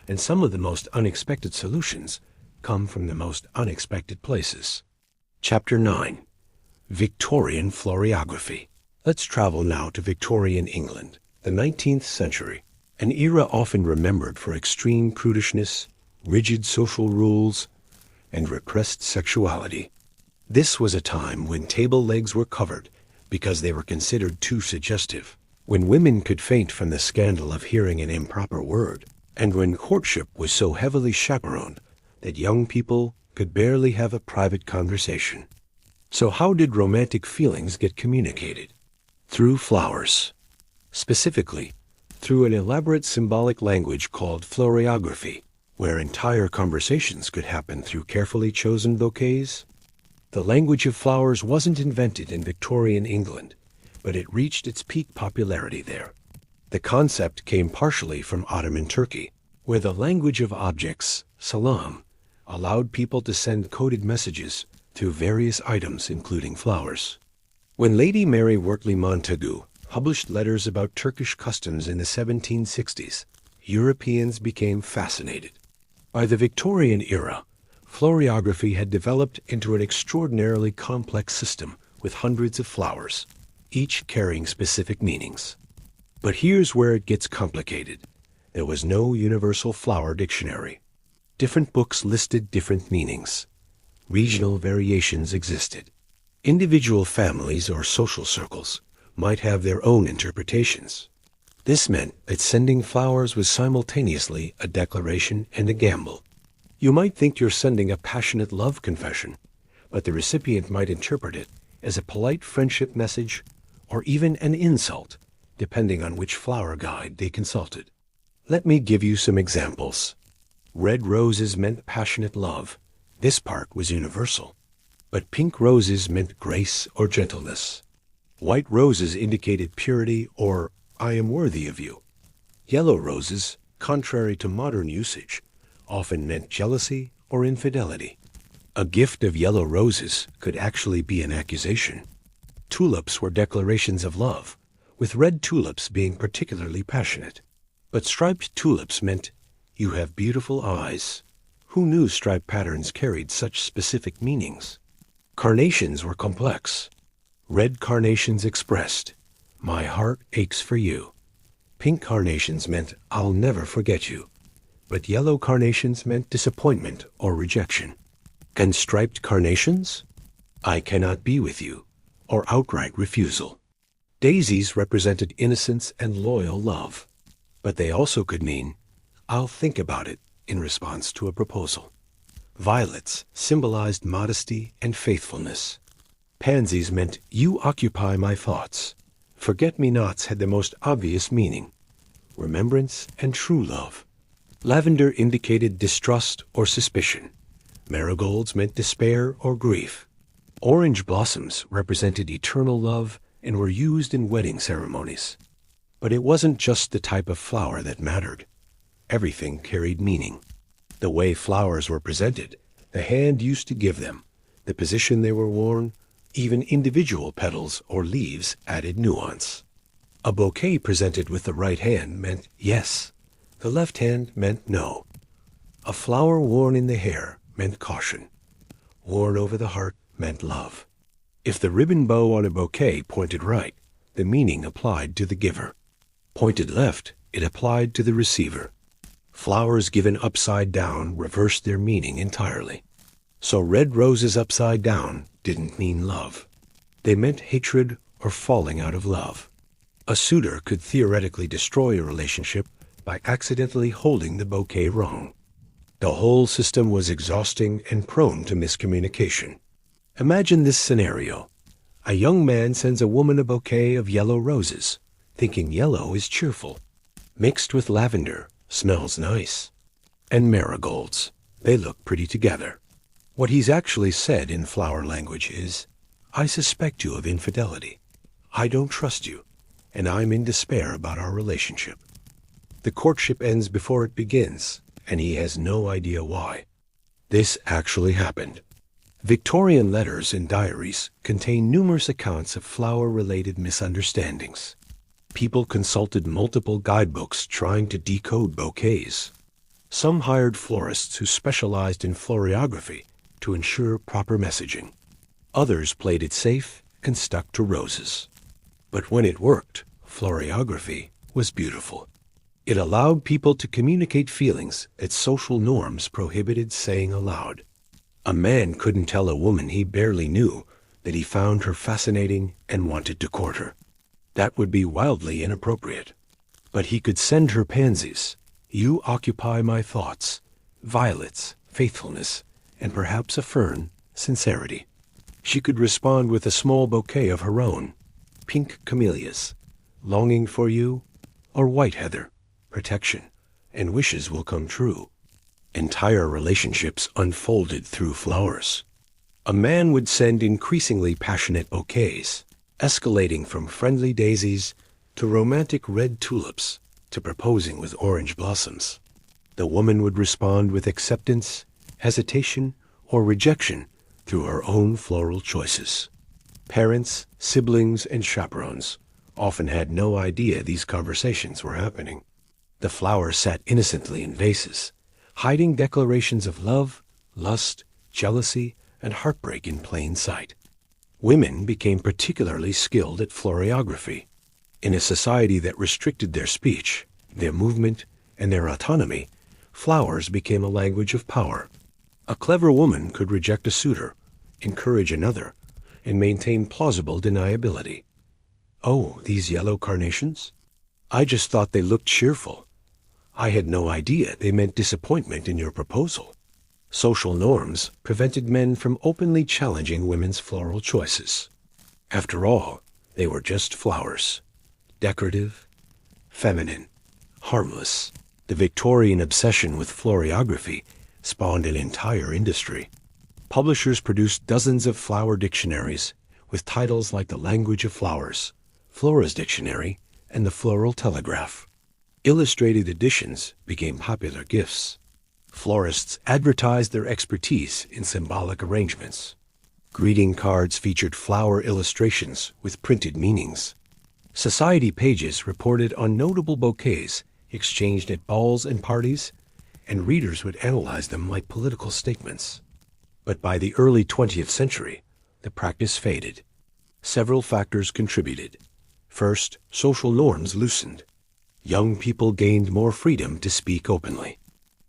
and some of the most unexpected solutions come from the most unexpected places. Chapter 9. Victorian Floriography. Let's travel now to Victorian England, the 19th century, an era often remembered for extreme prudishness, rigid social rules, and repressed sexuality. This was a time when table legs were covered because they were considered too suggestive, when women could faint from the scandal of hearing an improper word, and when courtship was so heavily chaperoned that young people could barely have a private conversation. So how did romantic feelings get communicated? Through flowers. Specifically, through an elaborate symbolic language called floriography, where entire conversations could happen through carefully chosen bouquets. The language of flowers wasn't invented in Victorian England, but it reached its peak popularity there. The concept came partially from Ottoman Turkey, where the language of objects, salam, allowed people to send coded messages through various items including flowers. When Lady Mary Wortley Montagu published letters about Turkish customs in the 1760s, Europeans became fascinated. By the Victorian era, floriography had developed into an extraordinarily complex system with hundreds of flowers, each carrying specific meanings. But here's where it gets complicated. There was no universal flower dictionary. Different books listed different meanings. Regional variations existed. Individual families or social circles might have their own interpretations. This meant that sending flowers was simultaneously a declaration and a gamble. You might think you're sending a passionate love confession, but the recipient might interpret it as a polite friendship message or even an insult, depending on which flower guide they consulted. Let me give you some examples. Red roses meant passionate love. This part was universal. But pink roses meant grace or gentleness. White roses indicated purity or I am worthy of you. Yellow roses, contrary to modern usage, often meant jealousy or infidelity. A gift of yellow roses could actually be an accusation. Tulips were declarations of love, with red tulips being particularly passionate. But striped tulips meant, you have beautiful eyes. Who knew striped patterns carried such specific meanings? Carnations were complex. Red carnations expressed, my heart aches for you. Pink carnations meant, I'll never forget you. But yellow carnations meant disappointment or rejection. And striped carnations? I cannot be with you, or outright refusal. Daisies represented innocence and loyal love, but they also could mean, I'll think about it, in response to a proposal. Violets symbolized modesty and faithfulness. Pansies meant, you occupy my thoughts. Forget-me-nots had the most obvious meaning, remembrance and true love. Lavender indicated distrust or suspicion. Marigolds meant despair or grief. Orange blossoms represented eternal love and were used in wedding ceremonies. But it wasn't just the type of flower that mattered. Everything carried meaning. The way flowers were presented, the hand used to give them, the position they were worn, even individual petals or leaves added nuance. A bouquet presented with the right hand meant yes. The left hand meant no. A flower worn in the hair meant caution. Worn over the heart meant love. If the ribbon bow on a bouquet pointed right, the meaning applied to the giver. Pointed left, it applied to the receiver. Flowers given upside down reversed their meaning entirely. So red roses upside down didn't mean love. They meant hatred or falling out of love. A suitor could theoretically destroy a relationship by accidentally holding the bouquet wrong. The whole system was exhausting and prone to miscommunication. Imagine this scenario. A young man sends a woman a bouquet of yellow roses, thinking yellow is cheerful. Mixed with lavender, smells nice. And marigolds, they look pretty together. What he's actually said in flower language is, I suspect you of infidelity. I don't trust you, and I'm in despair about our relationship. The courtship ends before it begins, and he has no idea why. This actually happened. Victorian letters and diaries contain numerous accounts of flower-related misunderstandings. People consulted multiple guidebooks trying to decode bouquets. Some hired florists who specialized in florography to ensure proper messaging. Others played it safe and stuck to roses. But when it worked, florography was beautiful. It allowed people to communicate feelings that social norms prohibited saying aloud. A man couldn't tell a woman he barely knew that he found her fascinating and wanted to court her. That would be wildly inappropriate. But he could send her pansies, you occupy my thoughts, violets, faithfulness, and perhaps a fern, sincerity. She could respond with a small bouquet of her own, pink camellias, longing for you, or white heather, protection, and wishes will come true. Entire relationships unfolded through flowers. A man would send increasingly passionate bouquets, escalating from friendly daisies to romantic red tulips to proposing with orange blossoms. The woman would respond with acceptance, hesitation, or rejection through her own floral choices. Parents, siblings, and chaperones often had no idea these conversations were happening. The flowers sat innocently in vases, hiding declarations of love, lust, jealousy, and heartbreak in plain sight. Women became particularly skilled at florography. In a society that restricted their speech, their movement, and their autonomy, flowers became a language of power. A clever woman could reject a suitor, encourage another, and maintain plausible deniability. Oh, these yellow carnations? I just thought they looked cheerful. I had no idea they meant disappointment in your proposal. Social norms prevented men from openly challenging women's floral choices. After all, they were just flowers. Decorative, feminine, harmless. The Victorian obsession with florography spawned an entire industry. Publishers produced dozens of flower dictionaries with titles like The Language of Flowers, Flora's Dictionary, and The Floral Telegraph. Illustrated editions became popular gifts. Florists advertised their expertise in symbolic arrangements. Greeting cards featured flower illustrations with printed meanings. Society pages reported on notable bouquets exchanged at balls and parties, and readers would analyze them like political statements. But by the early 20th century, the practice faded. Several factors contributed. First, social norms loosened. Young people gained more freedom to speak openly.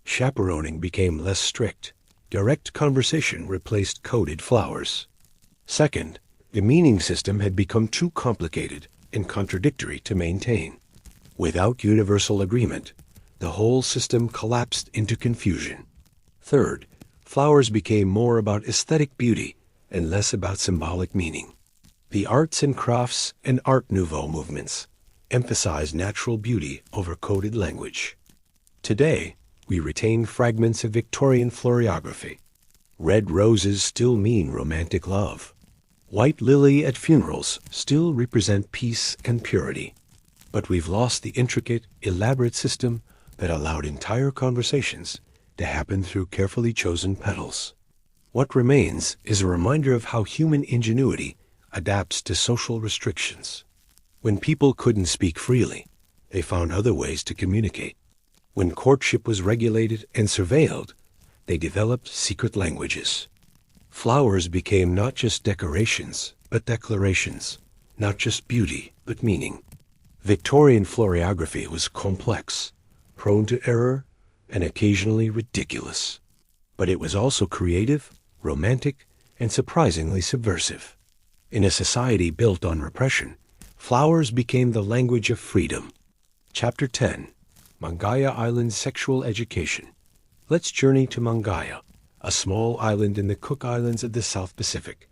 Chaperoning became less strict. Direct conversation replaced coded flowers. Second, the meaning system had become too complicated and contradictory to maintain. Without universal agreement, the whole system collapsed into confusion. Third, flowers became more about aesthetic beauty and less about symbolic meaning. The arts and crafts and Art Nouveau movements emphasized natural beauty over coded language. Today, we retain fragments of Victorian floriography. Red roses still mean romantic love. White lily at funerals still represent peace and purity. But we've lost the intricate, elaborate system that allowed entire conversations to happen through carefully chosen petals. What remains is a reminder of how human ingenuity adapts to social restrictions. When people couldn't speak freely, they found other ways to communicate. When courtship was regulated and surveilled, they developed secret languages. Flowers became not just decorations, but declarations, not just beauty, but meaning. Victorian floriography was complex, prone to error, and occasionally ridiculous. But it was also creative, romantic, and surprisingly subversive. In a society built on repression, flowers became the language of freedom. Chapter 10. Mangaya Island Sexual Education. Let's journey to Mangaya, a small island in the Cook Islands of the South Pacific,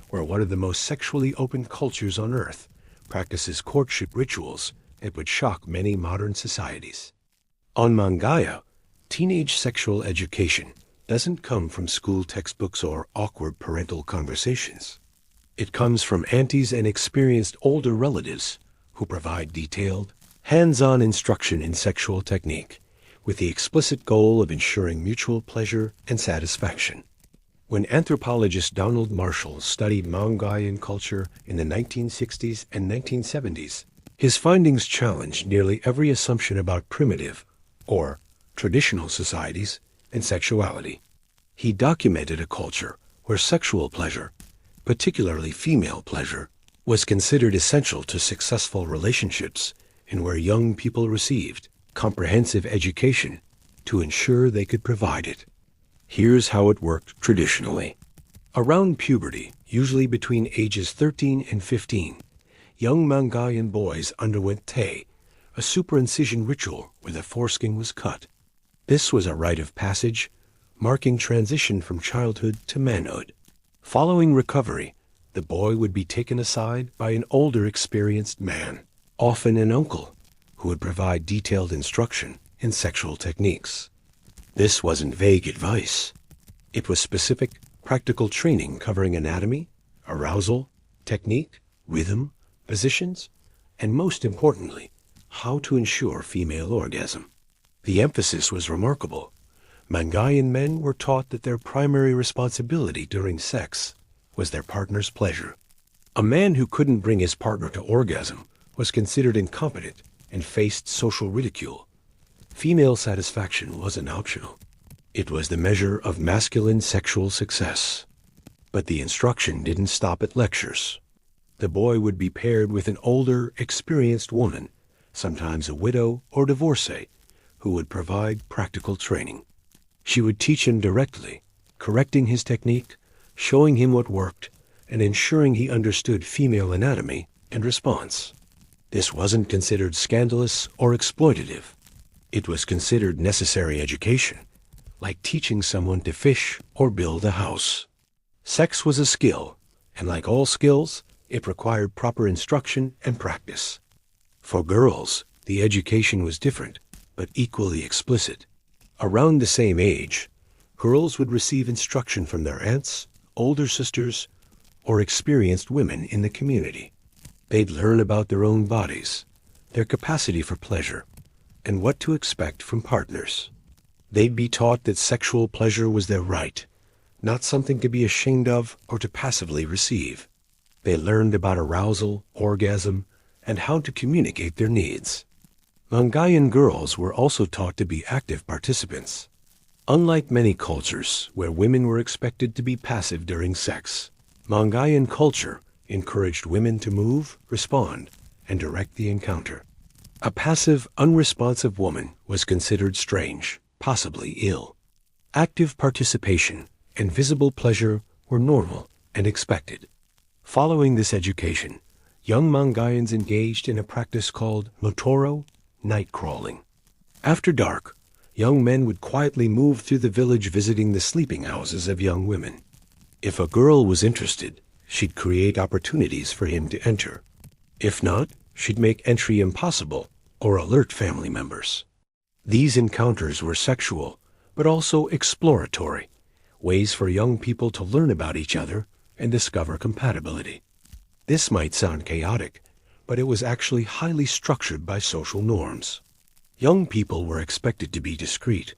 where one of the most sexually open cultures on Earth practices courtship rituals that would shock many modern societies. On Mangaya, teenage sexual education doesn't come from school textbooks or awkward parental conversations. It comes from aunties and experienced older relatives who provide detailed, hands-on instruction in sexual technique with the explicit goal of ensuring mutual pleasure and satisfaction. When anthropologist Donald Marshall studied Mangayan culture in the 1960s and 1970s, his findings challenged nearly every assumption about primitive, or traditional societies and sexuality. He documented a culture where sexual pleasure, particularly female pleasure, was considered essential to successful relationships and where young people received comprehensive education to ensure they could provide it. Here's how it worked traditionally. Around puberty, usually between ages 13 and 15, young Mangayan boys underwent te, a superincision ritual where the foreskin was cut. This was a rite of passage, marking transition from childhood to manhood. Following recovery, the boy would be taken aside by an older experienced man, often an uncle, who would provide detailed instruction in sexual techniques. This wasn't vague advice. It was specific, practical training covering anatomy, arousal, technique, rhythm, positions, and most importantly, how to ensure female orgasm. The emphasis was remarkable. Mangayan men were taught that their primary responsibility during sex was their partner's pleasure. A man who couldn't bring his partner to orgasm was considered incompetent and faced social ridicule. Female satisfaction wasn't optional. It was the measure of masculine sexual success. But the instruction didn't stop at lectures. The boy would be paired with an older, experienced woman, sometimes a widow or divorcee, who would provide practical training. She would teach him directly, correcting his technique, showing him what worked, and ensuring he understood female anatomy and response. This wasn't considered scandalous or exploitative. It was considered necessary education, like teaching someone to fish or build a house. Sex was a skill, and like all skills, it required proper instruction and practice. For girls, the education was different, but equally explicit. Around the same age, Girls would receive instruction from their aunts, older sisters, or experienced women in the community. They'd learn about their own bodies, their capacity for pleasure, and what to expect from partners. They'd be taught that sexual pleasure was their right, not something to be ashamed of or to passively receive. They learned about arousal, orgasm, and how to communicate their needs. Mangayan girls were also taught to be active participants. Unlike many cultures where women were expected to be passive during sex, Mangayan culture encouraged women to move, respond, and direct the encounter. A passive, unresponsive woman was considered strange, possibly ill. Active participation and visible pleasure were normal and expected. Following this education, young Mangayans engaged in a practice called Motoro, night crawling. After dark, young men would quietly move through the village visiting the sleeping houses of young women. If a girl was interested, she'd create opportunities for him to enter. If not, she'd make entry impossible or alert family members. These encounters were sexual, but also exploratory, ways for young people to learn about each other and discover compatibility. This might sound chaotic, but it was actually highly structured by social norms. Young people were expected to be discreet.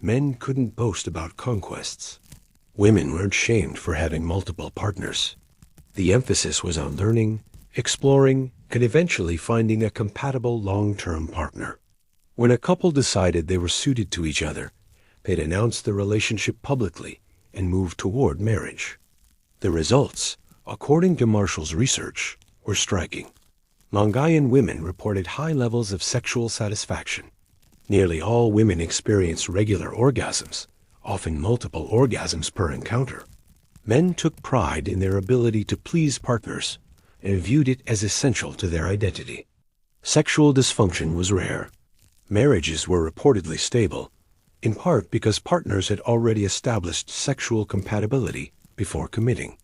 Men couldn't boast about conquests. Women weren't shamed for having multiple partners. The emphasis was on learning, exploring, and eventually finding a compatible long-term partner. When a couple decided they were suited to each other, they'd announce the relationship publicly and move toward marriage. The results, according to Marshall's research, were striking. Mangayan women reported high levels of sexual satisfaction. Nearly all women experienced regular orgasms, often multiple orgasms per encounter. Men took pride in their ability to please partners and viewed it as essential to their identity. Sexual dysfunction was rare. Marriages were reportedly stable, in part because partners had already established sexual compatibility before committing.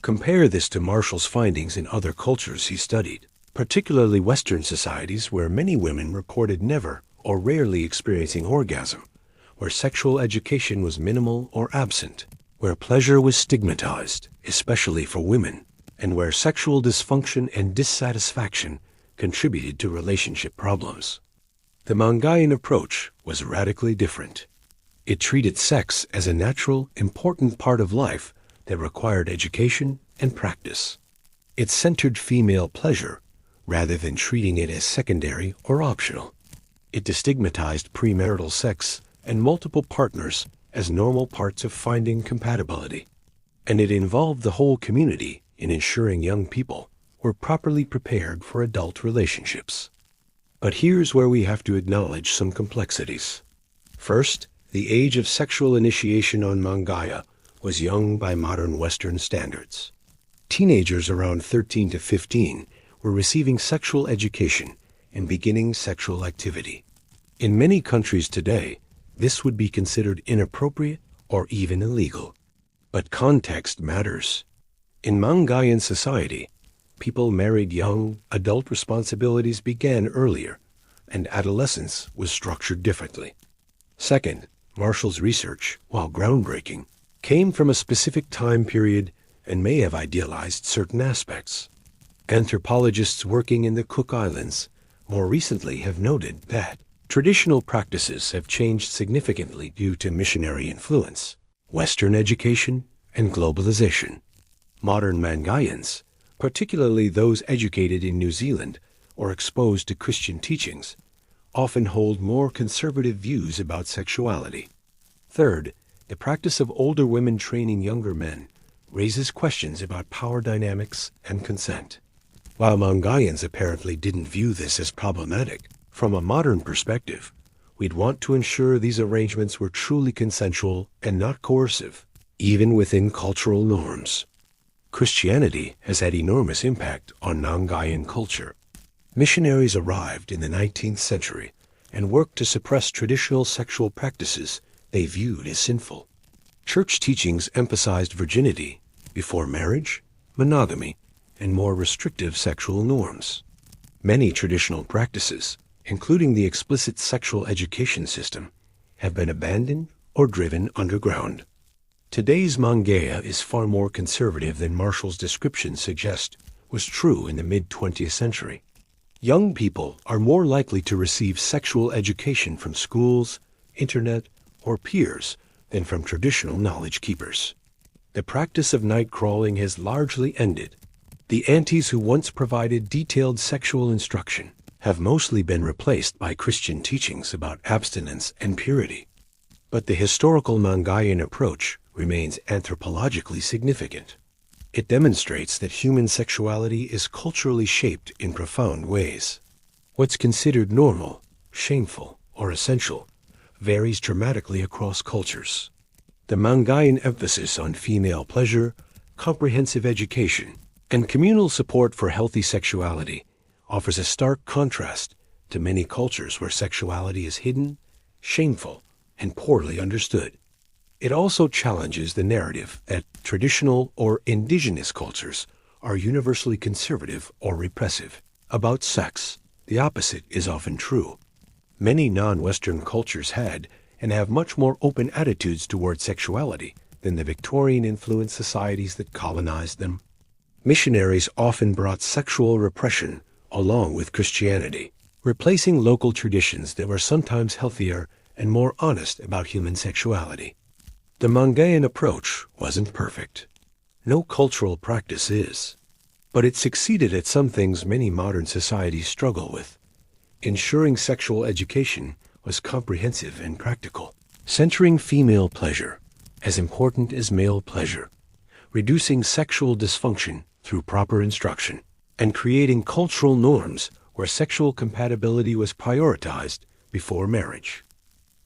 Compare this to Marshall's findings in other cultures he studied, particularly Western societies where many women reported never or rarely experiencing orgasm, where sexual education was minimal or absent, where pleasure was stigmatized, especially for women, and where sexual dysfunction and dissatisfaction contributed to relationship problems. The Mangayan approach was radically different. It treated sex as a natural, important part of life that required education and practice. It centered female pleasure rather than treating it as secondary or optional. It destigmatized premarital sex and multiple partners as normal parts of finding compatibility. And it involved the whole community in ensuring young people were properly prepared for adult relationships. But here's where we have to acknowledge some complexities. First, the age of sexual initiation on Mangaya was young by modern Western standards. Teenagers around 13 to 15 were receiving sexual education and beginning sexual activity. In many countries today, this would be considered inappropriate or even illegal. But context matters. In Mangayan society, people married young, adult responsibilities began earlier, and adolescence was structured differently. Second, Marshall's research, while groundbreaking, came from a specific time period and may have idealized certain aspects. Anthropologists working in the Cook Islands more recently have noted that traditional practices have changed significantly due to missionary influence, Western education, and globalization. Modern Mangayans, particularly those educated in New Zealand or exposed to Christian teachings, often hold more conservative views about sexuality. Third, the practice of older women training younger men raises questions about power dynamics and consent. While Mangayans apparently didn't view this as problematic, from a modern perspective, we'd want to ensure these arrangements were truly consensual and not coercive, even within cultural norms. Christianity has had enormous impact on Mangayan culture. Missionaries arrived in the 19th century and worked to suppress traditional sexual practices they viewed as sinful. Church teachings emphasized virginity before marriage, monogamy, and more restrictive sexual norms. Many traditional practices, including the explicit sexual education system, have been abandoned or driven underground. Today's Mangaya is far more conservative than Marshall's description suggests was true in the mid-20th century. Young people are more likely to receive sexual education from schools, internet, or peers than from traditional knowledge keepers. The practice of night crawling has largely ended. The aunties who once provided detailed sexual instruction have mostly been replaced by Christian teachings about abstinence and purity. But the historical Mangayan approach remains anthropologically significant. It demonstrates that human sexuality is culturally shaped in profound ways. What's considered normal, shameful, or essential varies dramatically across cultures. The Mangayan emphasis on female pleasure, comprehensive education, and communal support for healthy sexuality offers a stark contrast to many cultures where sexuality is hidden, shameful, and poorly understood. It also challenges the narrative that traditional or indigenous cultures are universally conservative or repressive. About sex, the opposite is often true. Many non-Western cultures had and have much more open attitudes toward sexuality than the Victorian-influenced societies that colonized them. Missionaries often brought sexual repression along with Christianity, replacing local traditions that were sometimes healthier and more honest about human sexuality. The Mangayan approach wasn't perfect. No cultural practice is. But it succeeded at some things many modern societies struggle with. Ensuring sexual education was comprehensive and practical, centering female pleasure as important as male pleasure, reducing sexual dysfunction through proper instruction, and creating cultural norms where sexual compatibility was prioritized before marriage.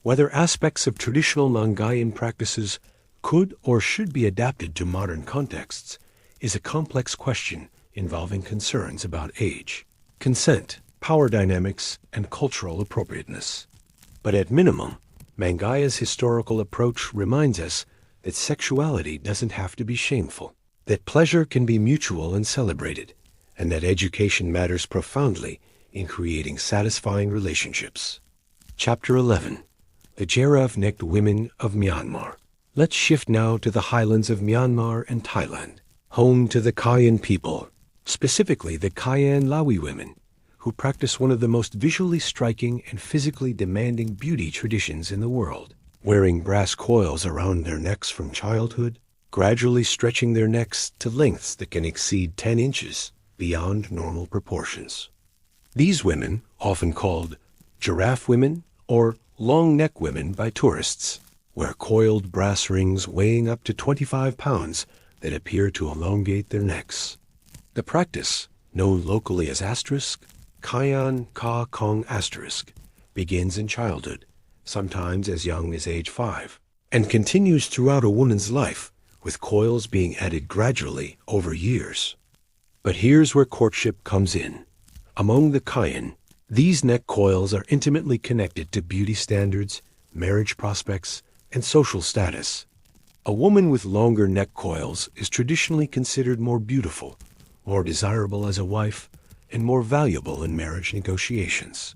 Whether aspects of traditional Mangayan practices could or should be adapted to modern contexts is a complex question involving concerns about age, consent, power dynamics, and cultural appropriateness. But at minimum, Mangaya's historical approach reminds us that sexuality doesn't have to be shameful, that pleasure can be mutual and celebrated, and that education matters profoundly in creating satisfying relationships. Chapter 11. The Giraffe-necked Women of Myanmar. Let's shift now to the highlands of Myanmar and Thailand, home to the Kayan people, specifically the Kayan Lawi women, who practice one of the most visually striking and physically demanding beauty traditions in the world, wearing brass coils around their necks from childhood, gradually stretching their necks to lengths that can exceed 10 inches beyond normal proportions. These women, often called giraffe women or long neck women by tourists, wear coiled brass rings weighing up to 25 pounds that appear to elongate their necks. The practice, known locally as asterisk, Kayan Ka Kong asterisk, begins in childhood, sometimes as young as age 5, and continues throughout a woman's life, with coils being added gradually over years. But here's where courtship comes in. Among the Kayan, these neck coils are intimately connected to beauty standards, marriage prospects, and social status. A woman with longer neck coils is traditionally considered more beautiful, more desirable as a wife, and more valuable in marriage negotiations.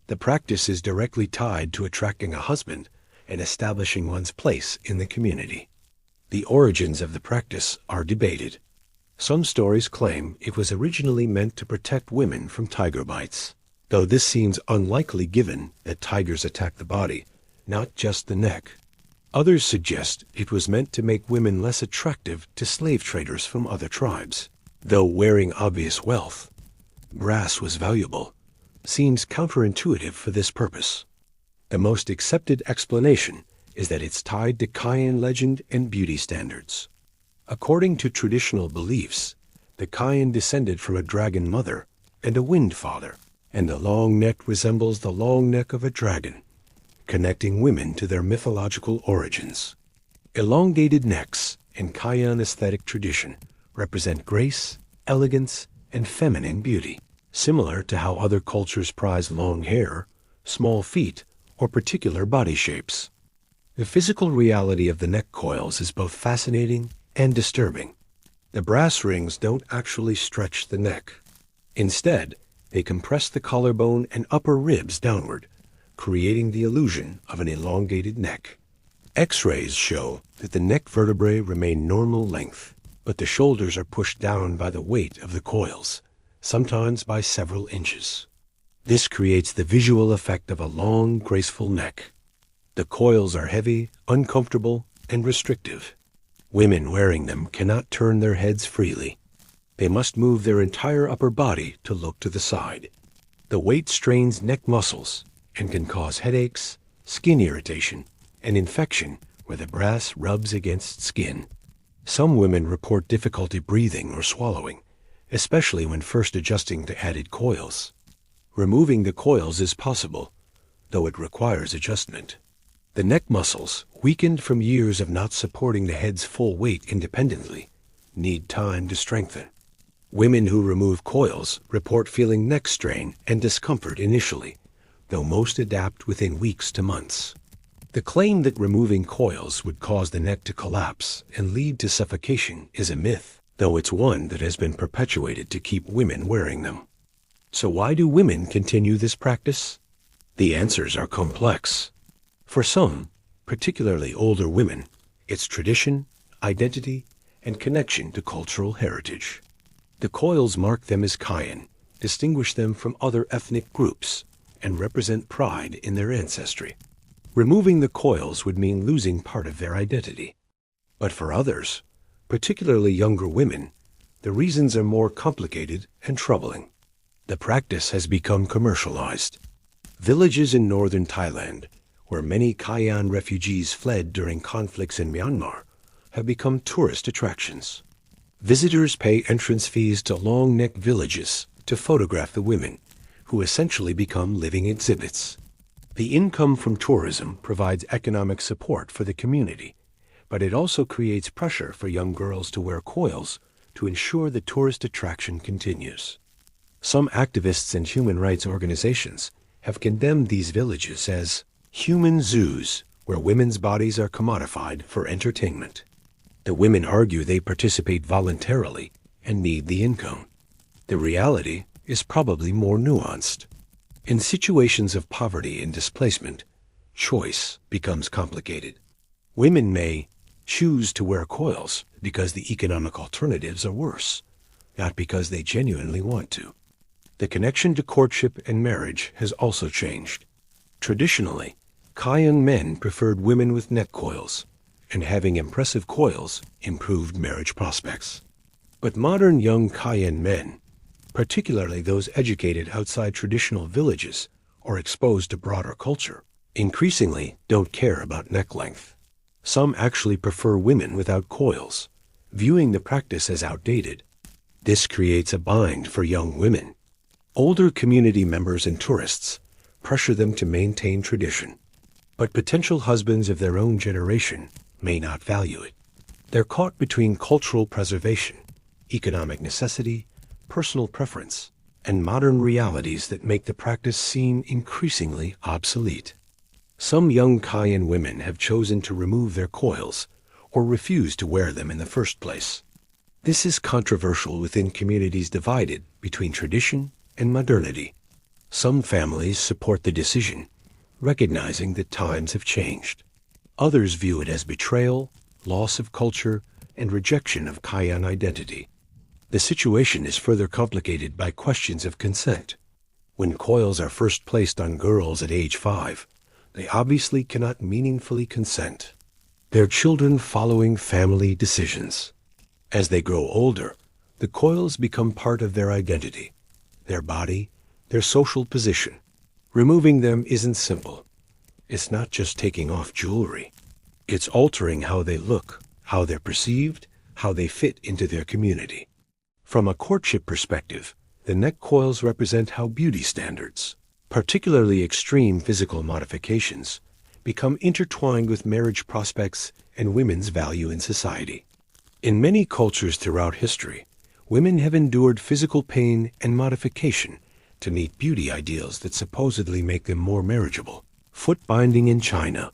The practice is directly tied to attracting a husband and establishing one's place in the community. The origins of the practice are debated. Some stories claim it was originally meant to protect women from tiger bites, though this seems unlikely given that tigers attack the body, not just the neck. Others suggest it was meant to make women less attractive to slave traders from other tribes, though wearing obvious wealth, brass was valuable, seems counterintuitive for this purpose. The most accepted explanation is that it's tied to Kayan legend and beauty standards. According to traditional beliefs, the Kayan descended from a dragon mother and a wind father, and the long neck resembles the long neck of a dragon, connecting women to their mythological origins. Elongated necks in Kayan aesthetic tradition represent grace, elegance, and feminine beauty, similar to how other cultures prize long hair, small feet, or particular body shapes. The physical reality of the neck coils is both fascinating and disturbing. The brass rings don't actually stretch the neck. Instead, they compress the collarbone and upper ribs downward, creating the illusion of an elongated neck. X-rays show that the neck vertebrae remain normal length, but the shoulders are pushed down by the weight of the coils, sometimes by several inches. This creates the visual effect of a long, graceful neck. The coils are heavy, uncomfortable, and restrictive. Women wearing them cannot turn their heads freely. They must move their entire upper body to look to the side. The weight strains neck muscles and can cause headaches, skin irritation, and infection where the brass rubs against skin. Some women report difficulty breathing or swallowing, especially when first adjusting to added coils. Removing the coils is possible, though it requires adjustment. The neck muscles, weakened from years of not supporting the head's full weight independently, need time to strengthen. Women who remove coils report feeling neck strain and discomfort initially, though most adapt within weeks to months. The claim that removing coils would cause the neck to collapse and lead to suffocation is a myth, though it's one that has been perpetuated to keep women wearing them. So why do women continue this practice? The answers are complex. For some, particularly older women, it's tradition, identity, and connection to cultural heritage. The coils mark them as Kayan, distinguish them from other ethnic groups, and represent pride in their ancestry. Removing the coils would mean losing part of their identity. But for others, particularly younger women, the reasons are more complicated and troubling. The practice has become commercialized. Villages in northern Thailand, where many Kayan refugees fled during conflicts in Myanmar, have become tourist attractions. Visitors pay entrance fees to long-necked villages to photograph the women, who essentially become living exhibits. The income from tourism provides economic support for the community, but it also creates pressure for young girls to wear coils to ensure the tourist attraction continues. Some activists and human rights organizations have condemned these villages as human zoos where women's bodies are commodified for entertainment. The women argue they participate voluntarily and need the income. The reality is probably more nuanced. In situations of poverty and displacement, choice becomes complicated. Women may choose to wear coils because the economic alternatives are worse, not because they genuinely want to. The connection to courtship and marriage has also changed. Traditionally, Kayan men preferred women with neck coils, and having impressive coils improved marriage prospects. But modern young Kayan men, particularly those educated outside traditional villages or exposed to broader culture, increasingly don't care about neck length. Some actually prefer women without coils, viewing the practice as outdated. This creates a bind for young women. Older community members and tourists pressure them to maintain tradition, but potential husbands of their own generation may not value it. They're caught between cultural preservation, economic necessity, personal preference, and modern realities that make the practice seem increasingly obsolete. Some young Kayan women have chosen to remove their coils or refuse to wear them in the first place. This is controversial within communities divided between tradition and modernity. Some families support the decision, recognizing that times have changed. Others view it as betrayal, loss of culture, and rejection of Kayan identity. The situation is further complicated by questions of consent. When coils are first placed on girls at age 5, they obviously cannot meaningfully consent. They're children following family decisions. As they grow older, the coils become part of their identity, their body, their social position. Removing them isn't simple. It's not just taking off jewelry. It's altering how they look, how they're perceived, how they fit into their community. From a courtship perspective, the neck coils represent how beauty standards, particularly extreme physical modifications, become intertwined with marriage prospects and women's value in society. In many cultures throughout history, women have endured physical pain and modification to meet beauty ideals that supposedly make them more marriageable. Foot binding in China,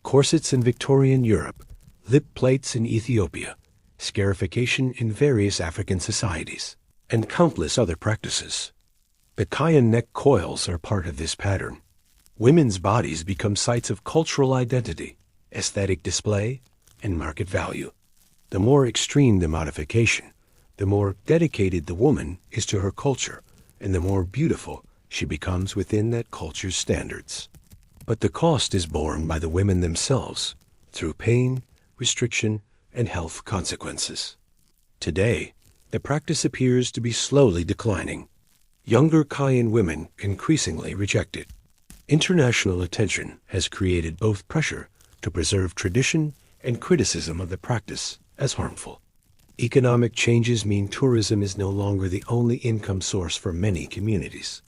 corsets in Victorian Europe, lip plates in Ethiopia, scarification in various African societies, and countless other practices. The Kayan neck coils are part of this pattern. Women's bodies become sites of cultural identity, aesthetic display, and market value. The more extreme the modification, the more dedicated the woman is to her culture, and the more beautiful she becomes within that culture's standards. But the cost is borne by the women themselves through pain, restriction, and health consequences. Today, the practice appears to be slowly declining. Younger Kayan women increasingly reject it. International attention has created both pressure to preserve tradition and criticism of the practice as harmful. Economic changes mean tourism is no longer the only income source for many communities.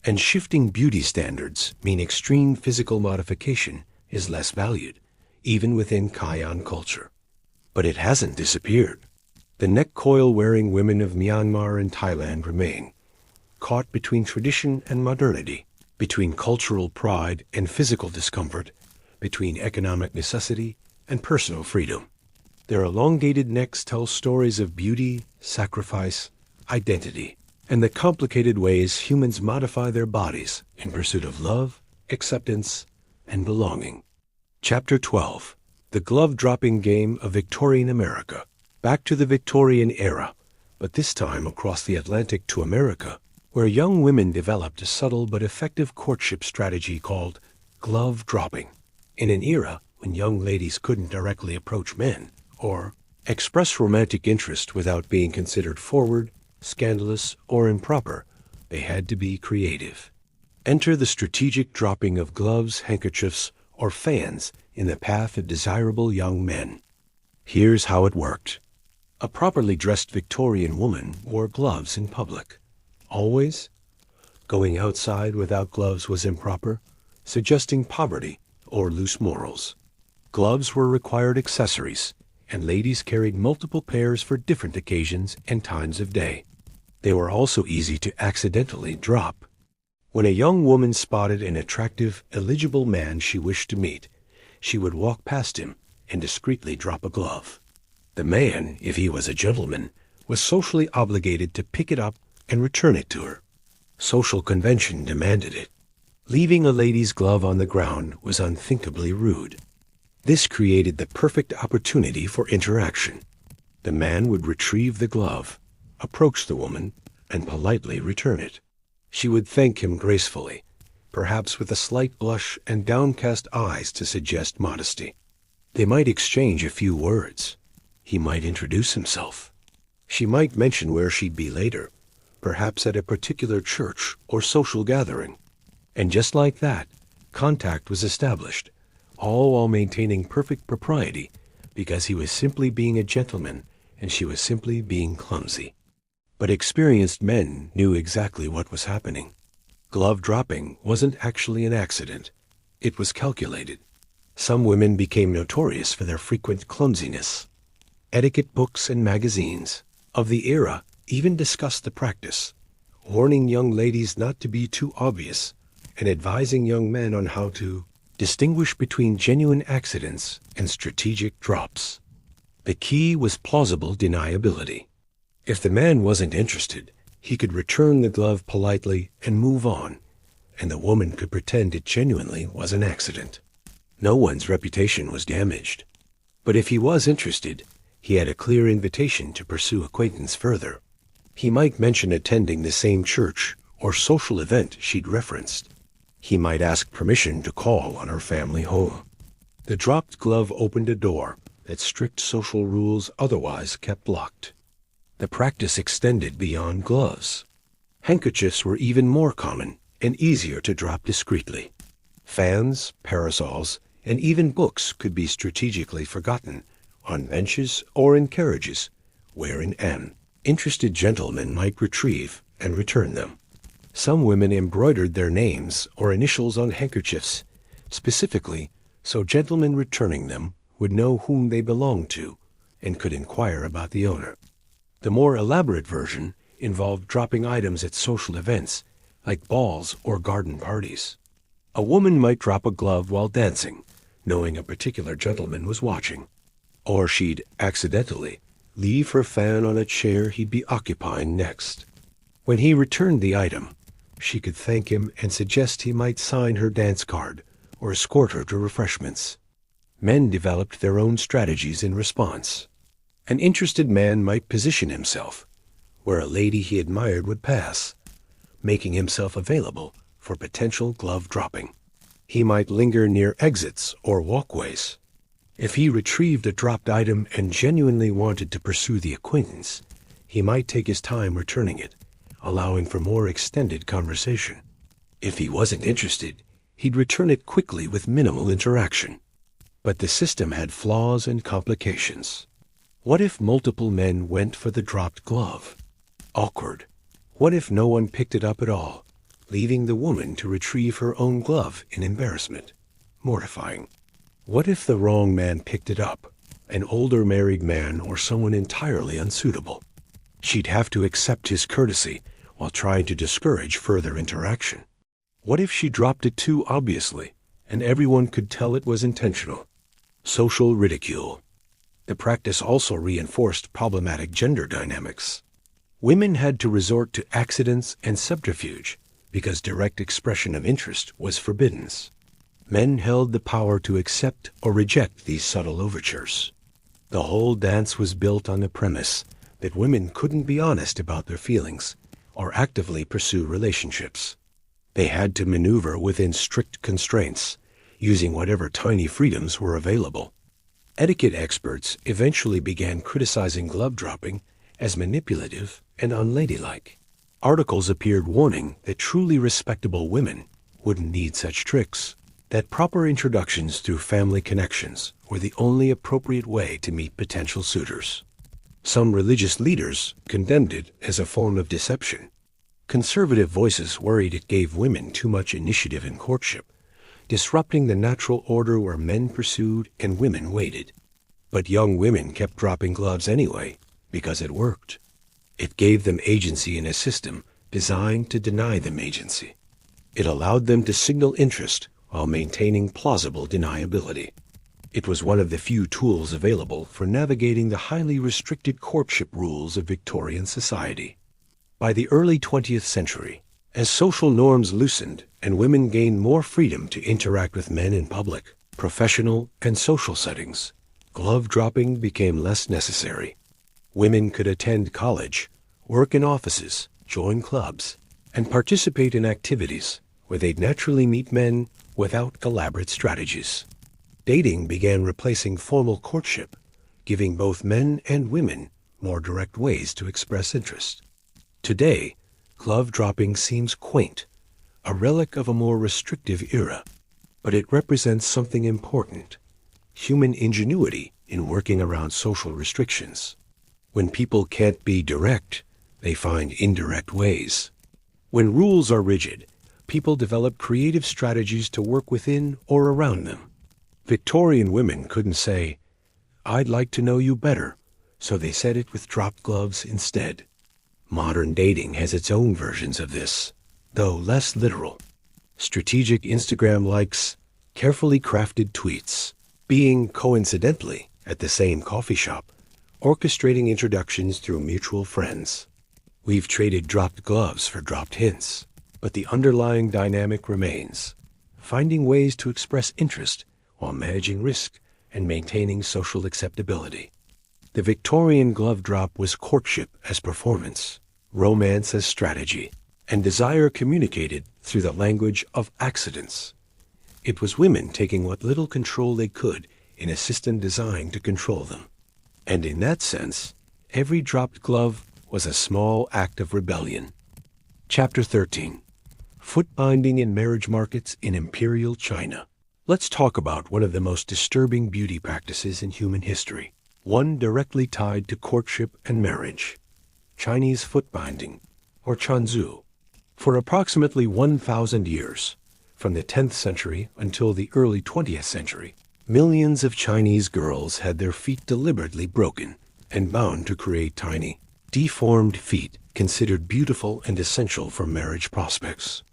And shifting beauty standards mean extreme physical modification is less valued, even within Kayan culture. But it hasn't disappeared. The neck coil-wearing women of Myanmar and Thailand remain, caught between tradition and modernity, between cultural pride and physical discomfort, between economic necessity and personal freedom. Their elongated necks tell stories of beauty, sacrifice, identity, and the complicated ways humans modify their bodies in pursuit of love, acceptance, and belonging. Chapter 12. The Glove-Dropping Game of Victorian America. Back to the Victorian era, but this time across the Atlantic to America, where young women developed a subtle but effective courtship strategy called glove dropping. In an era when young ladies couldn't directly approach men or express romantic interest without being considered forward, scandalous, or improper, they had to be creative. Enter the strategic dropping of gloves, handkerchiefs, or fans in the path of desirable young men. Here's how it worked. A properly dressed Victorian woman wore gloves in public. Always. Going outside without gloves was improper, suggesting poverty or loose morals. Gloves were required accessories, and ladies carried multiple pairs for different occasions and times of day. They were also easy to accidentally drop. When a young woman spotted an attractive, eligible man she wished to meet, she would walk past him and discreetly drop a glove. The man, if he was a gentleman, was socially obligated to pick it up and return it to her. Social convention demanded it. Leaving a lady's glove on the ground was unthinkably rude. This created the perfect opportunity for interaction. The man would retrieve the glove, approach the woman, and politely return it. She would thank him gracefully, perhaps with a slight blush and downcast eyes to suggest modesty. They might exchange a few words. He might introduce himself. She might mention where she'd be later, perhaps at a particular church or social gathering. And just like that, contact was established, all while maintaining perfect propriety, because he was simply being a gentleman and she was simply being clumsy. But experienced men knew exactly what was happening. Glove dropping wasn't actually an accident. It was calculated. Some women became notorious for their frequent clumsiness. Etiquette books and magazines of the era even discussed the practice, warning young ladies not to be too obvious and advising young men on how to distinguish between genuine accidents and strategic drops. The key was plausible deniability. If the man wasn't interested, he could return the glove politely and move on, and the woman could pretend it genuinely was an accident. No one's reputation was damaged. But if he was interested, he had a clear invitation to pursue acquaintance further. He might mention attending the same church or social event she'd referenced. He might ask permission to call on her family home. The dropped glove opened a door that strict social rules otherwise kept locked. The practice extended beyond gloves. Handkerchiefs were even more common and easier to drop discreetly. Fans, parasols, and even books could be strategically forgotten on benches or in carriages, wherein an interested gentleman might retrieve and return them. Some women embroidered their names or initials on handkerchiefs, specifically so gentlemen returning them would know whom they belonged to and could inquire about the owner. The more elaborate version involved dropping items at social events, like balls or garden parties. A woman might drop a glove while dancing, knowing a particular gentleman was watching. Or she'd accidentally leave her fan on a chair he'd be occupying next. When he returned the item, she could thank him and suggest he might sign her dance card or escort her to refreshments. Men developed their own strategies in response. An interested man might position himself where a lady he admired would pass, making himself available for potential glove dropping. He might linger near exits or walkways. If he retrieved a dropped item and genuinely wanted to pursue the acquaintance, he might take his time returning it, allowing for more extended conversation. If he wasn't interested, he'd return it quickly with minimal interaction. But the system had flaws and complications. What if multiple men went for the dropped glove? Awkward. What if no one picked it up at all, leaving the woman to retrieve her own glove in embarrassment? Mortifying. What if the wrong man picked it up, an older married man or someone entirely unsuitable? She'd have to accept his courtesy while trying to discourage further interaction. What if she dropped it too obviously, and everyone could tell it was intentional? Social ridicule. The practice also reinforced problematic gender dynamics. Women had to resort to accidents and subterfuge because direct expression of interest was forbidden. Men held the power to accept or reject these subtle overtures. The whole dance was built on the premise that women couldn't be honest about their feelings or actively pursue relationships. They had to maneuver within strict constraints, using whatever tiny freedoms were available. Etiquette experts eventually began criticizing glove dropping as manipulative and unladylike. Articles appeared warning that truly respectable women wouldn't need such tricks, that proper introductions through family connections were the only appropriate way to meet potential suitors. Some religious leaders condemned it as a form of deception. Conservative voices worried it gave women too much initiative in courtship, disrupting the natural order where men pursued and women waited. But young women kept dropping gloves anyway, because it worked. It gave them agency in a system designed to deny them agency. It allowed them to signal interest while maintaining plausible deniability. It was one of the few tools available for navigating the highly restricted courtship rules of Victorian society. By the early 20th century, as social norms loosened and women gained more freedom to interact with men in public, professional, and social settings, glove dropping became less necessary. Women could attend college, work in offices, join clubs, and participate in activities where they'd naturally meet men without elaborate strategies. Dating began replacing formal courtship, giving both men and women more direct ways to express interest. Today, glove dropping seems quaint, a relic of a more restrictive era, but it represents something important: human ingenuity in working around social restrictions. When people can't be direct, they find indirect ways. When rules are rigid, people develop creative strategies to work within or around them. Victorian women couldn't say, "I'd like to know you better," so they said it with dropped gloves instead. Modern dating has its own versions of this, though less literal. Strategic Instagram likes, carefully crafted tweets, being coincidentally at the same coffee shop, orchestrating introductions through mutual friends. We've traded dropped gloves for dropped hints, but the underlying dynamic remains: finding ways to express interest while managing risk and maintaining social acceptability. The Victorian glove drop was courtship as performance, romance as strategy, and desire communicated through the language of accidents. It was women taking what little control they could in a system designed to control them. And in that sense, every dropped glove was a small act of rebellion. Chapter 13. Foot binding in marriage markets in Imperial China. Let's talk about one of the most disturbing beauty practices in human history, one directly tied to courtship and marriage: Chinese foot binding, or chanzu. For approximately 1,000 years, from the 10th century until the early 20th century, millions of Chinese girls had their feet deliberately broken and bound to create tiny, deformed feet considered beautiful and essential for marriage prospects.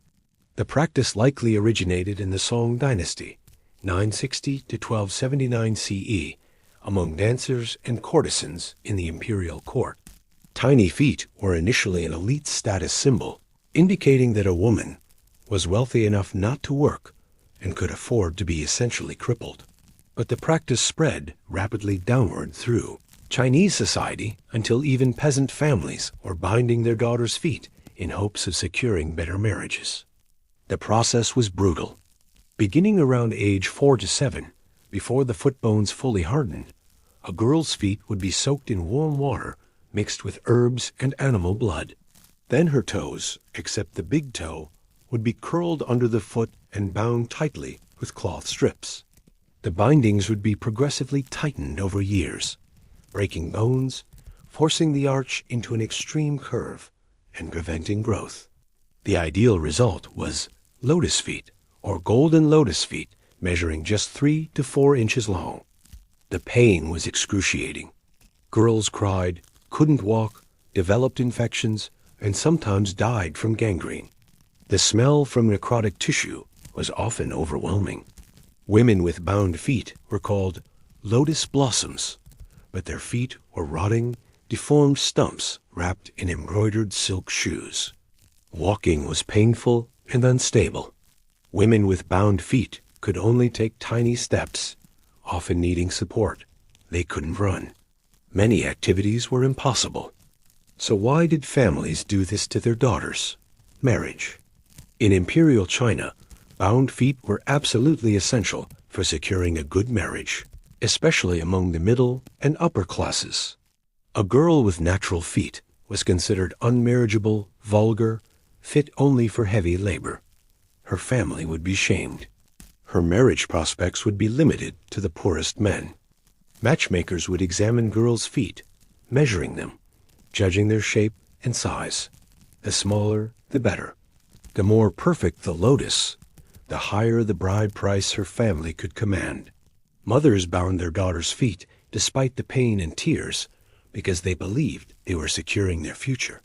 The practice likely originated in the Song dynasty, 960 to 1279 CE, among dancers and courtesans in the imperial court. Tiny feet were initially an elite status symbol, indicating that a woman was wealthy enough not to work and could afford to be essentially crippled. But the practice spread rapidly downward through Chinese society until even peasant families were binding their daughters' feet in hopes of securing better marriages. The process was brutal. Beginning around age 4 to 7, before the foot bones fully hardened, a girl's feet would be soaked in warm water mixed with herbs and animal blood. Then her toes, except the big toe, would be curled under the foot and bound tightly with cloth strips. The bindings would be progressively tightened over years, breaking bones, forcing the arch into an extreme curve, and preventing growth. The ideal result was lotus feet, or golden lotus feet, measuring just 3 to 4 inches long. The pain was excruciating. Girls cried, couldn't walk, developed infections, and sometimes died from gangrene. The smell from necrotic tissue was often overwhelming. Women with bound feet were called lotus blossoms, but their feet were rotting, deformed stumps wrapped in embroidered silk shoes. Walking was painful and unstable. Women with bound feet could only take tiny steps, often needing support. They couldn't run. Many activities were impossible. So why did families do this to their daughters? Marriage. In imperial China, bound feet were absolutely essential for securing a good marriage, especially among the middle and upper classes. A girl with natural feet was considered unmarriageable, vulgar, fit only for heavy labor. Her family would be shamed. Her marriage prospects would be limited to the poorest men. Matchmakers would examine girls' feet, measuring them, judging their shape and size. The smaller, the better. The more perfect the lotus, the higher the bride price her family could command. Mothers bound their daughters' feet despite the pain and tears because they believed they were securing their future.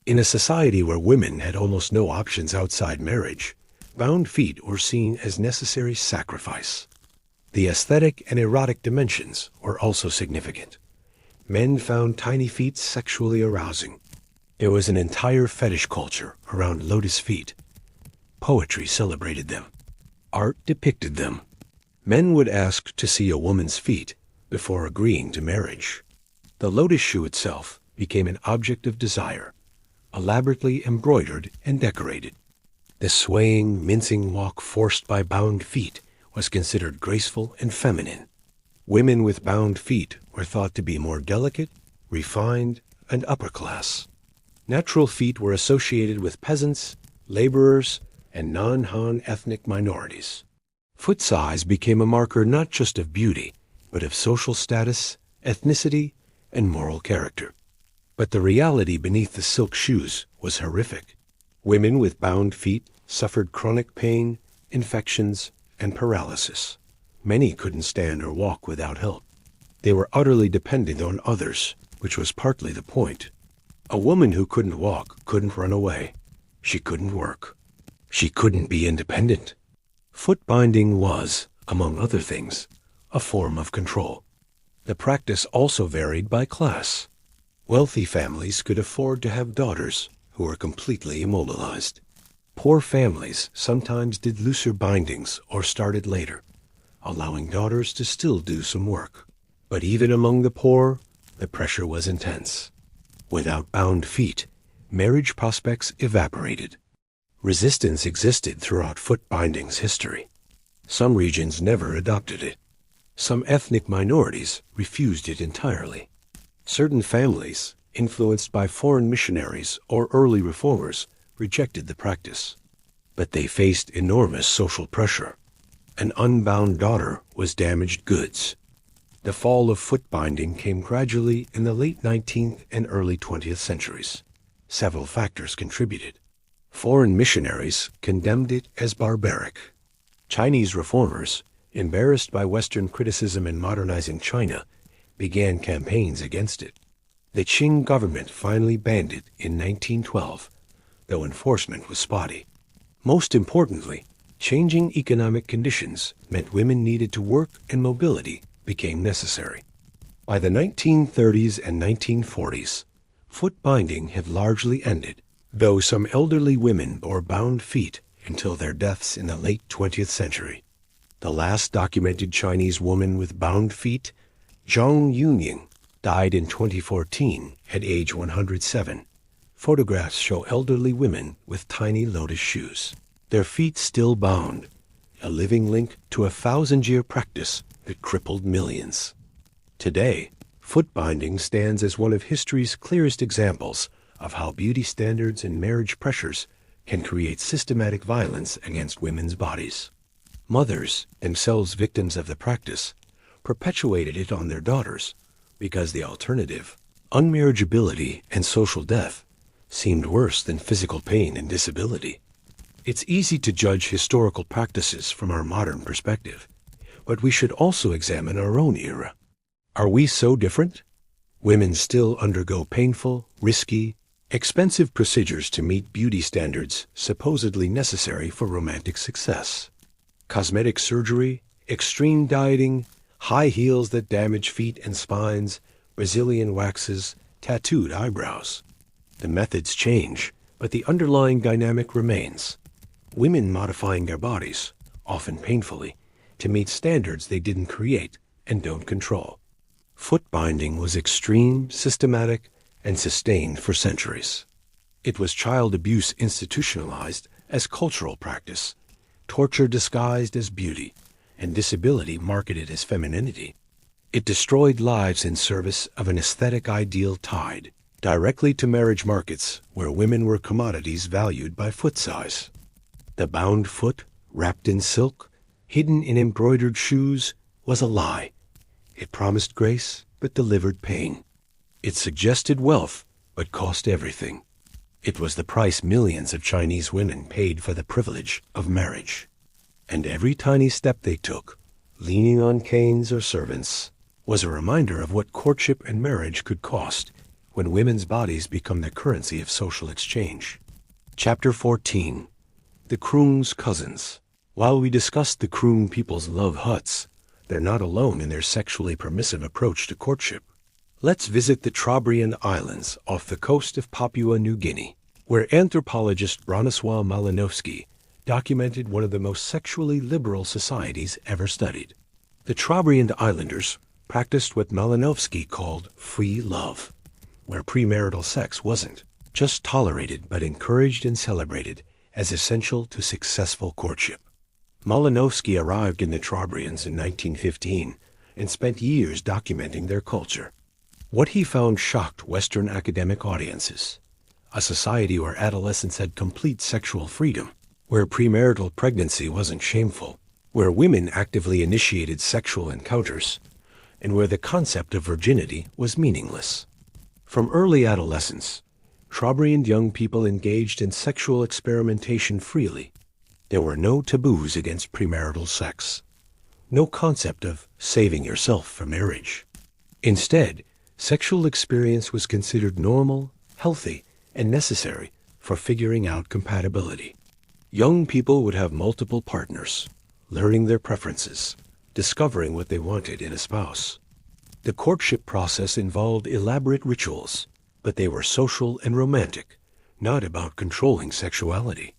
In a society where women had almost no options outside marriage, bound feet were seen as necessary sacrifice. The aesthetic and erotic dimensions were also significant. Men found tiny feet sexually arousing. There was an entire fetish culture around lotus feet. Poetry celebrated them. Art depicted them. Men would ask to see a woman's feet before agreeing to marriage. The lotus shoe itself became an object of desire, elaborately embroidered and decorated. The swaying, mincing walk forced by bound feet was considered graceful and feminine. Women with bound feet were thought to be more delicate, refined, and upper class. Natural feet were associated with peasants, laborers, and non-Han ethnic minorities. Foot size became a marker not just of beauty, but of social status, ethnicity, and moral character. But the reality beneath the silk shoes was horrific. Women with bound feet suffered chronic pain, infections, and paralysis. Many couldn't stand or walk without help. They were utterly dependent on others, which was partly the point. A woman who couldn't walk couldn't run away. She couldn't work. She couldn't be independent. Foot binding was, among other things, a form of control. The practice also varied by class. Wealthy families could afford to have daughters who were completely immobilized. Poor families sometimes did looser bindings or started later, allowing daughters to still do some work. But even among the poor, the pressure was intense. Without bound feet, marriage prospects evaporated. Resistance existed throughout foot binding's history. Some regions never adopted it. Some ethnic minorities refused it entirely. Certain families, influenced by foreign missionaries or early reformers, rejected the practice. But they faced enormous social pressure. An unbound daughter was damaged goods. The fall of foot binding came gradually in the late 19th and early 20th centuries. Several factors contributed. Foreign missionaries condemned it as barbaric. Chinese reformers, embarrassed by Western criticism in modernizing China, began campaigns against it. The Qing government finally banned it in 1912, though enforcement was spotty. Most importantly, changing economic conditions meant women needed to work and mobility became necessary. By the 1930s and 1940s, foot binding had largely ended, though some elderly women bore bound feet until their deaths in the late 20th century. The last documented Chinese woman with bound feet, Zhang Yunying, died in 2014 at age 107. Photographs show elderly women with tiny lotus shoes, their feet still bound, a living link to a 1,000-year practice that crippled millions. Today, foot binding stands as one of history's clearest examples of how beauty standards and marriage pressures can create systematic violence against women's bodies. Mothers, themselves victims of the practice, perpetuated it on their daughters because the alternative, unmarriageability and social death, seemed worse than physical pain and disability. It's easy to judge historical practices from our modern perspective, but we should also examine our own era. Are we so different? Women still undergo painful, risky, expensive procedures to meet beauty standards supposedly necessary for romantic success. Cosmetic surgery, extreme dieting, high heels that damage feet and spines, Brazilian waxes, tattooed eyebrows. The methods change, but the underlying dynamic remains. Women modifying their bodies, often painfully, to meet standards they didn't create and don't control. Foot binding was extreme, systematic, and sustained for centuries. It was child abuse institutionalized as cultural practice, torture disguised as beauty, and disability marketed as femininity. It destroyed lives in service of an aesthetic ideal tied directly to marriage markets where women were commodities valued by foot size. The bound foot, wrapped in silk, hidden in embroidered shoes, was a lie. It promised grace, but delivered pain. It suggested wealth, but cost everything. It was the price millions of Chinese women paid for the privilege of marriage. And every tiny step they took, leaning on canes or servants, was a reminder of what courtship and marriage could cost when women's bodies become the currency of social exchange. Chapter 14. The Kroong's Cousins. While we discussed the Kroong people's love huts, they're not alone in their sexually permissive approach to courtship. Let's visit the Trobriand Islands off the coast of Papua New Guinea, where anthropologist Bronislaw Malinowski documented one of the most sexually liberal societies ever studied. The Trobriand Islanders practiced what Malinowski called free love, where premarital sex wasn't just tolerated but encouraged and celebrated as essential to successful courtship. Malinowski arrived in the Trobriands in 1915 and spent years documenting their culture. What he found shocked Western academic audiences: a society where adolescents had complete sexual freedom, where premarital pregnancy wasn't shameful, where women actively initiated sexual encounters, and where the concept of virginity was meaningless. From early adolescence, Trobriand young people engaged in sexual experimentation freely. There were no taboos against premarital sex, no concept of saving yourself for marriage. Instead, sexual experience was considered normal, healthy, and necessary for figuring out compatibility. Young people would have multiple partners, learning their preferences, discovering what they wanted in a spouse. The courtship process involved elaborate rituals, but they were social and romantic, not about controlling sexuality.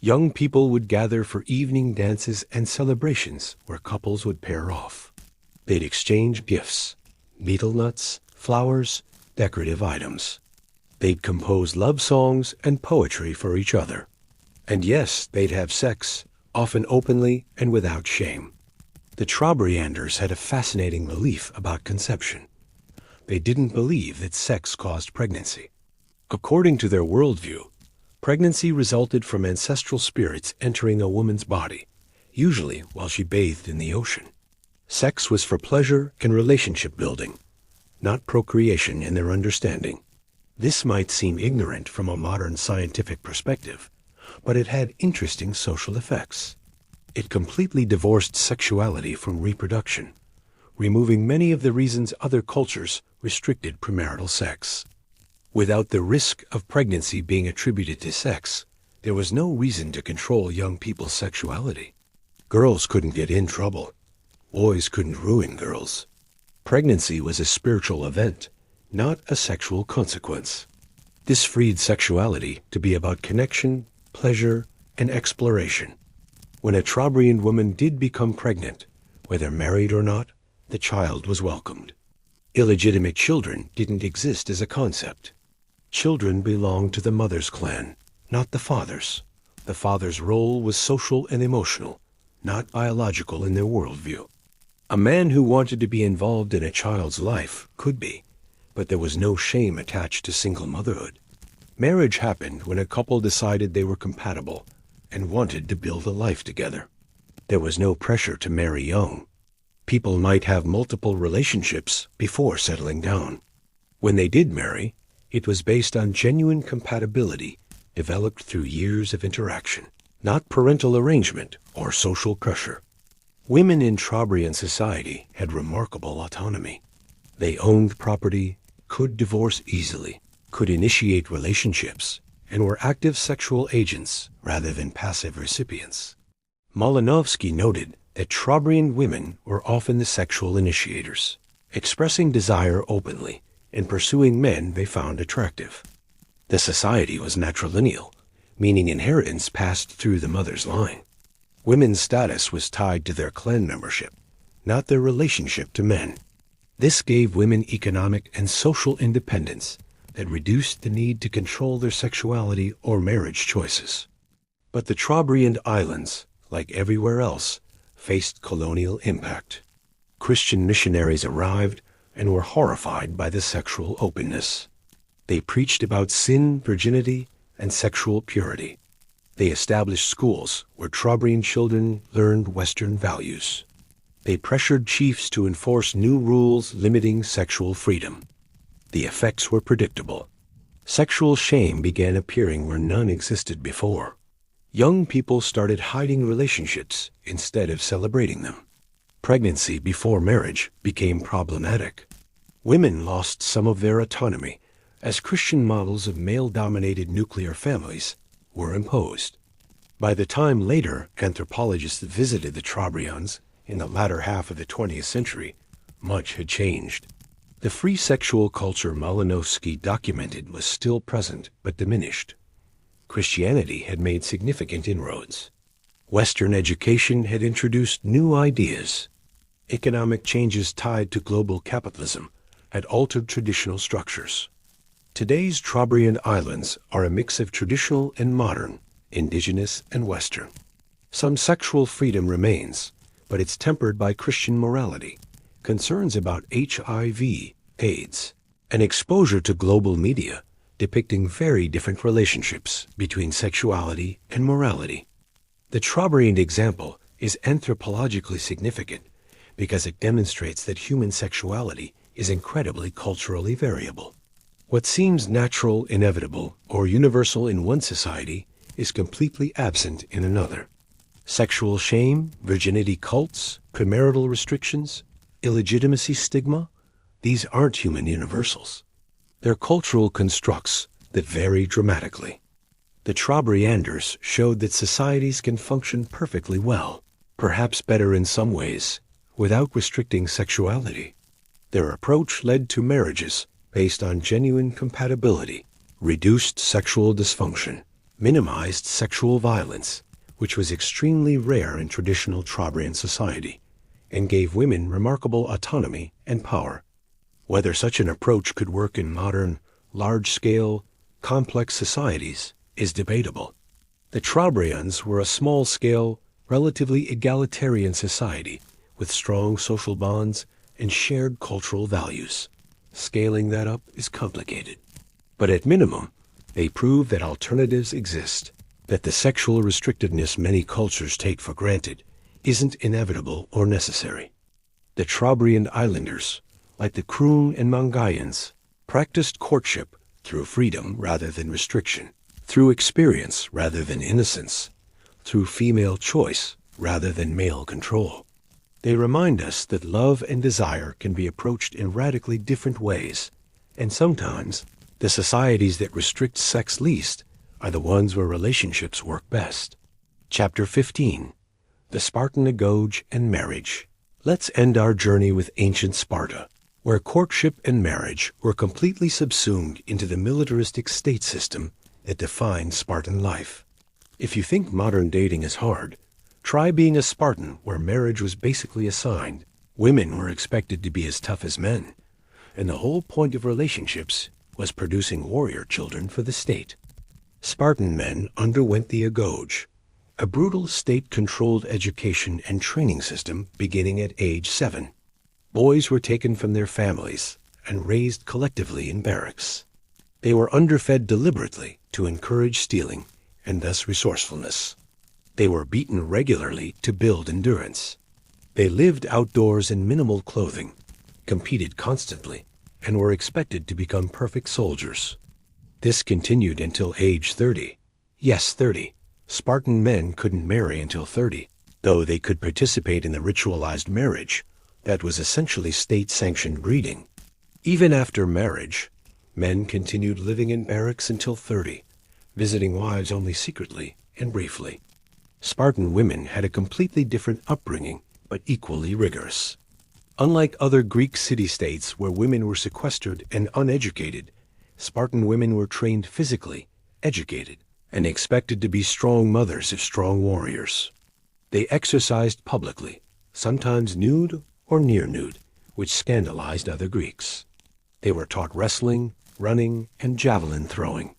Young people would gather for evening dances and celebrations where couples would pair off. They'd exchange gifts, betel nuts, flowers, decorative items. They'd compose love songs and poetry for each other. And yes, they'd have sex, often openly and without shame. The Trobrianders had a fascinating belief about conception. They didn't believe that sex caused pregnancy. According to their worldview, pregnancy resulted from ancestral spirits entering a woman's body, usually while she bathed in the ocean. Sex was for pleasure and relationship building, not procreation in their understanding. This might seem ignorant from a modern scientific perspective, but it had interesting social effects. It completely divorced sexuality from reproduction, removing many of the reasons other cultures restricted premarital sex. Without the risk of pregnancy being attributed to sex, there was no reason to control young people's sexuality. Girls couldn't get in trouble. Boys couldn't ruin girls. Pregnancy was a spiritual event, not a sexual consequence. This freed sexuality to be about connection, pleasure, and exploration. When a Trobriand woman did become pregnant, whether married or not, the child was welcomed. Illegitimate children didn't exist as a concept. Children belonged to the mother's clan, not the father's. The father's role was social and emotional, not biological in their worldview. A man who wanted to be involved in a child's life could be, but there was no shame attached to single motherhood. Marriage happened when a couple decided they were compatible and wanted to build a life together. There was no pressure to marry young. People might have multiple relationships before settling down. When they did marry, it was based on genuine compatibility developed through years of interaction, not parental arrangement or social pressure. Women in Trobriand society had remarkable autonomy. They owned property, could divorce easily, could initiate relationships, and were active sexual agents rather than passive recipients. Malinovsky noted that Trobriand women were often the sexual initiators, expressing desire openly and pursuing men they found attractive. The society was matrilineal, meaning inheritance passed through the mother's line. Women's status was tied to their clan membership, not their relationship to men. This gave women economic and social independence that reduced the need to control their sexuality or marriage choices. But the Trobriand Islands, like everywhere else, faced colonial impact. Christian missionaries arrived and were horrified by the sexual openness. They preached about sin, virginity, and sexual purity. They established schools where Trobriand children learned Western values. They pressured chiefs to enforce new rules limiting sexual freedom. The effects were predictable. Sexual shame began appearing where none existed before. Young people started hiding relationships instead of celebrating them. Pregnancy before marriage became problematic. Women lost some of their autonomy as Christian models of male-dominated nuclear families were imposed. By the time later anthropologists visited the Trobriands in the latter half of the 20th century, much had changed. The free sexual culture Malinowski documented was still present but diminished. Christianity had made significant inroads. Western education had introduced new ideas. Economic changes tied to global capitalism had altered traditional structures. Today's Trobriand Islands are a mix of traditional and modern, indigenous and Western. Some sexual freedom remains, but it's tempered by Christian morality, concerns about HIV, AIDS, and exposure to global media depicting very different relationships between sexuality and morality. The Trobriand example is anthropologically significant because it demonstrates that human sexuality is incredibly culturally variable. What seems natural, inevitable, or universal in one society is completely absent in another. Sexual shame, virginity cults, premarital restrictions, illegitimacy stigma, these aren't human universals. They're cultural constructs that vary dramatically. The Trobrianders showed that societies can function perfectly well, perhaps better in some ways, without restricting sexuality. Their approach led to marriages based on genuine compatibility, reduced sexual dysfunction, minimized sexual violence, which was extremely rare in traditional Trobriand society, and gave women remarkable autonomy and power. Whether such an approach could work in modern, large-scale, complex societies is debatable. The Trobriands were a small-scale, relatively egalitarian society with strong social bonds and shared cultural values. Scaling that up is complicated. But at minimum, they prove that alternatives exist, that the sexual restrictedness many cultures take for granted isn't inevitable or necessary. The Trobriand Islanders, like the Kroon and Mangayans, practiced courtship through freedom rather than restriction, through experience rather than innocence, through female choice rather than male control. They remind us that love and desire can be approached in radically different ways, and sometimes the societies that restrict sex least are the ones where relationships work best. Chapter 15. The Spartan Agoge and Marriage. Let's end our journey with ancient Sparta, where courtship and marriage were completely subsumed into the militaristic state system that defined Spartan life. If you think modern dating is hard, Try being a Spartan, where marriage was basically assigned. Women were expected to be as tough as men, and the whole point of relationships was producing warrior children for the state. Spartan men underwent the agoge, a brutal state-controlled education and training system beginning at age 7. Boys were taken from their families and raised collectively in barracks. They were underfed deliberately to encourage stealing and thus resourcefulness. They were beaten regularly to build endurance. They lived outdoors in minimal clothing, competed constantly, and were expected to become perfect soldiers. This continued until age 30. Yes, 30. Spartan men couldn't marry until 30, though they could participate in the ritualized marriage that was essentially state-sanctioned breeding. Even after marriage, men continued living in barracks until 30, visiting wives only secretly and briefly. Spartan women had a completely different upbringing, but equally rigorous. Unlike other Greek city-states where women were sequestered and uneducated, Spartan women were trained physically, educated, and expected to be strong mothers of strong warriors. They exercised publicly, sometimes nude or near nude, which scandalized other Greeks. They were taught wrestling, running, and javelin throwing.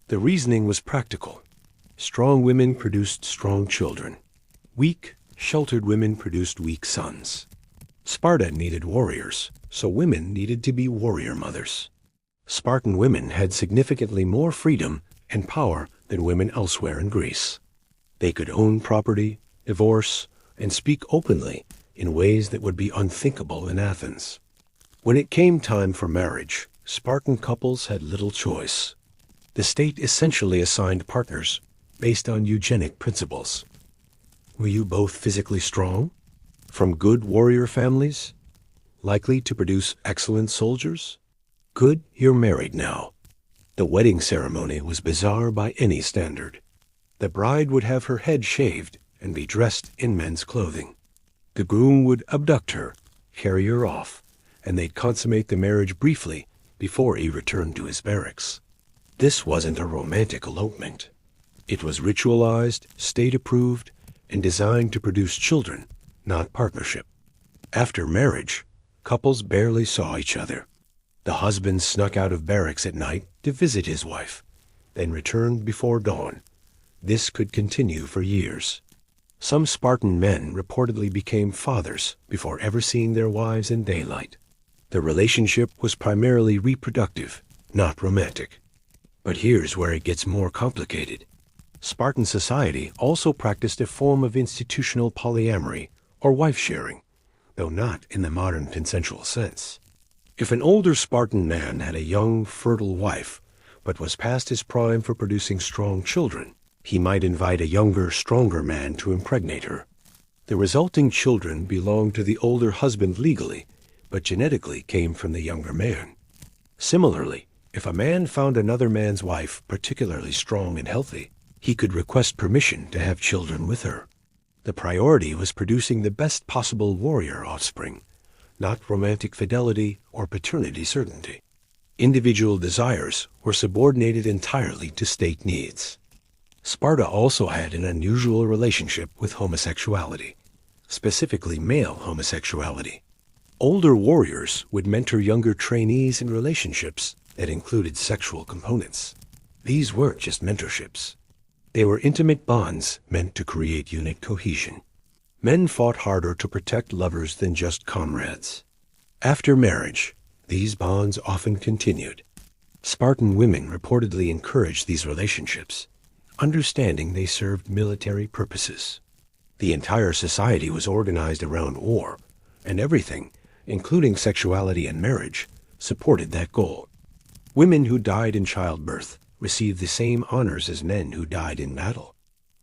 The reasoning was practical. Strong women produced strong children. Weak, sheltered women produced weak sons. Sparta needed warriors, so women needed to be warrior mothers. Spartan women had significantly more freedom and power than women elsewhere in Greece. They could own property, divorce, and speak openly in ways that would be unthinkable in Athens. When it came time for marriage, Spartan couples had little choice. The state essentially assigned partners based on eugenic principles. Were you both physically strong? From good warrior families? Likely to produce excellent soldiers? Good, you're married now. The wedding ceremony was bizarre by any standard. The bride would have her head shaved and be dressed in men's clothing. The groom would abduct her, carry her off, and they'd consummate the marriage briefly before he returned to his barracks. This wasn't a romantic elopement. It was ritualized, state-approved, and designed to produce children, not partnership. After marriage, couples barely saw each other. The husband snuck out of barracks at night to visit his wife, then returned before dawn. This could continue for years. Some Spartan men reportedly became fathers before ever seeing their wives in daylight. The relationship was primarily reproductive, not romantic. But here's where it gets more complicated. Spartan society also practiced a form of institutional polyamory, or wife-sharing, though not in the modern consensual sense. If an older Spartan man had a young, fertile wife, but was past his prime for producing strong children, he might invite a younger, stronger man to impregnate her. The resulting children belonged to the older husband legally, but genetically came from the younger man. Similarly, if a man found another man's wife particularly strong and healthy, he could request permission to have children with her. The priority was producing the best possible warrior offspring, not romantic fidelity or paternity certainty. Individual desires were subordinated entirely to state needs. Sparta also had an unusual relationship with homosexuality, specifically male homosexuality. Older warriors would mentor younger trainees in relationships that included sexual components. These weren't just mentorships. They were intimate bonds meant to create unit cohesion. Men fought harder to protect lovers than just comrades. After marriage, these bonds often continued. Spartan women reportedly encouraged these relationships, understanding they served military purposes. The entire society was organized around war, and everything, including sexuality and marriage, supported that goal. Women who died in childbirth received the same honors as men who died in battle.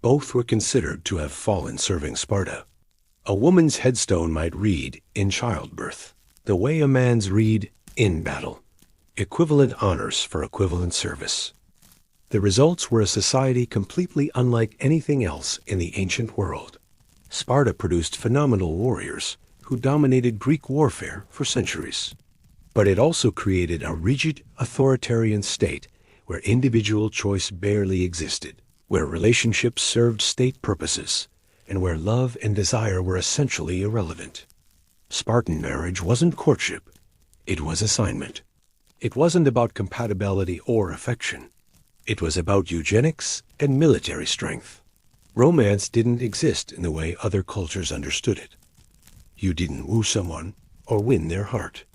Both were considered to have fallen serving Sparta. A woman's headstone might read, in childbirth, the way a man's read, in battle. Equivalent honors for equivalent service. The results were a society completely unlike anything else in the ancient world. Sparta produced phenomenal warriors who dominated Greek warfare for centuries. But it also created a rigid, authoritarian state where individual choice barely existed, where relationships served state purposes, and where love and desire were essentially irrelevant. Spartan marriage wasn't courtship, it was assignment. It wasn't about compatibility or affection. It was about eugenics and military strength. Romance didn't exist in the way other cultures understood it. You didn't woo someone or win their heart.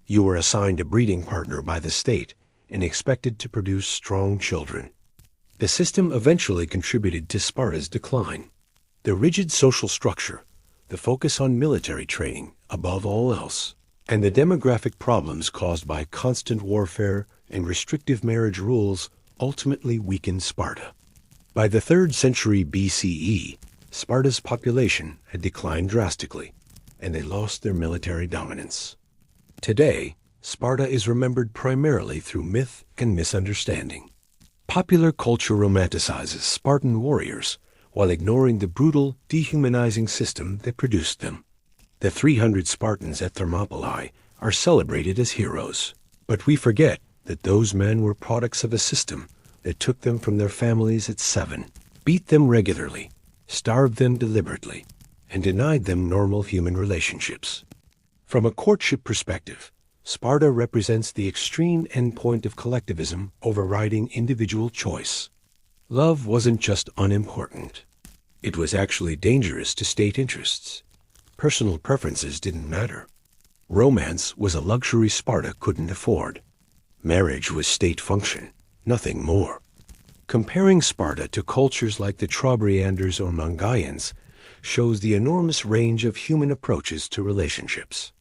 You were assigned a breeding partner by the state and expected to produce strong children. The system eventually contributed to Sparta's decline. The rigid social structure, the focus on military training above all else, and the demographic problems caused by constant warfare and restrictive marriage rules ultimately weakened Sparta. By the 3rd century BCE, Sparta's population had declined drastically, and they lost their military dominance. Today, Sparta is remembered primarily through myth and misunderstanding. Popular culture romanticizes Spartan warriors while ignoring the brutal, dehumanizing system that produced them. The 300 Spartans at Thermopylae are celebrated as heroes, but we forget that those men were products of a system that took them from their families at 7, beat them regularly, starved them deliberately, and denied them normal human relationships. From a courtship perspective, Sparta represents the extreme endpoint of collectivism overriding individual choice. Love wasn't just unimportant. It was actually dangerous to state interests. Personal preferences didn't matter. Romance was a luxury Sparta couldn't afford. Marriage was state function, nothing more. Comparing Sparta to cultures like the Trobrianders or Mongolians shows the enormous range of human approaches to relationships.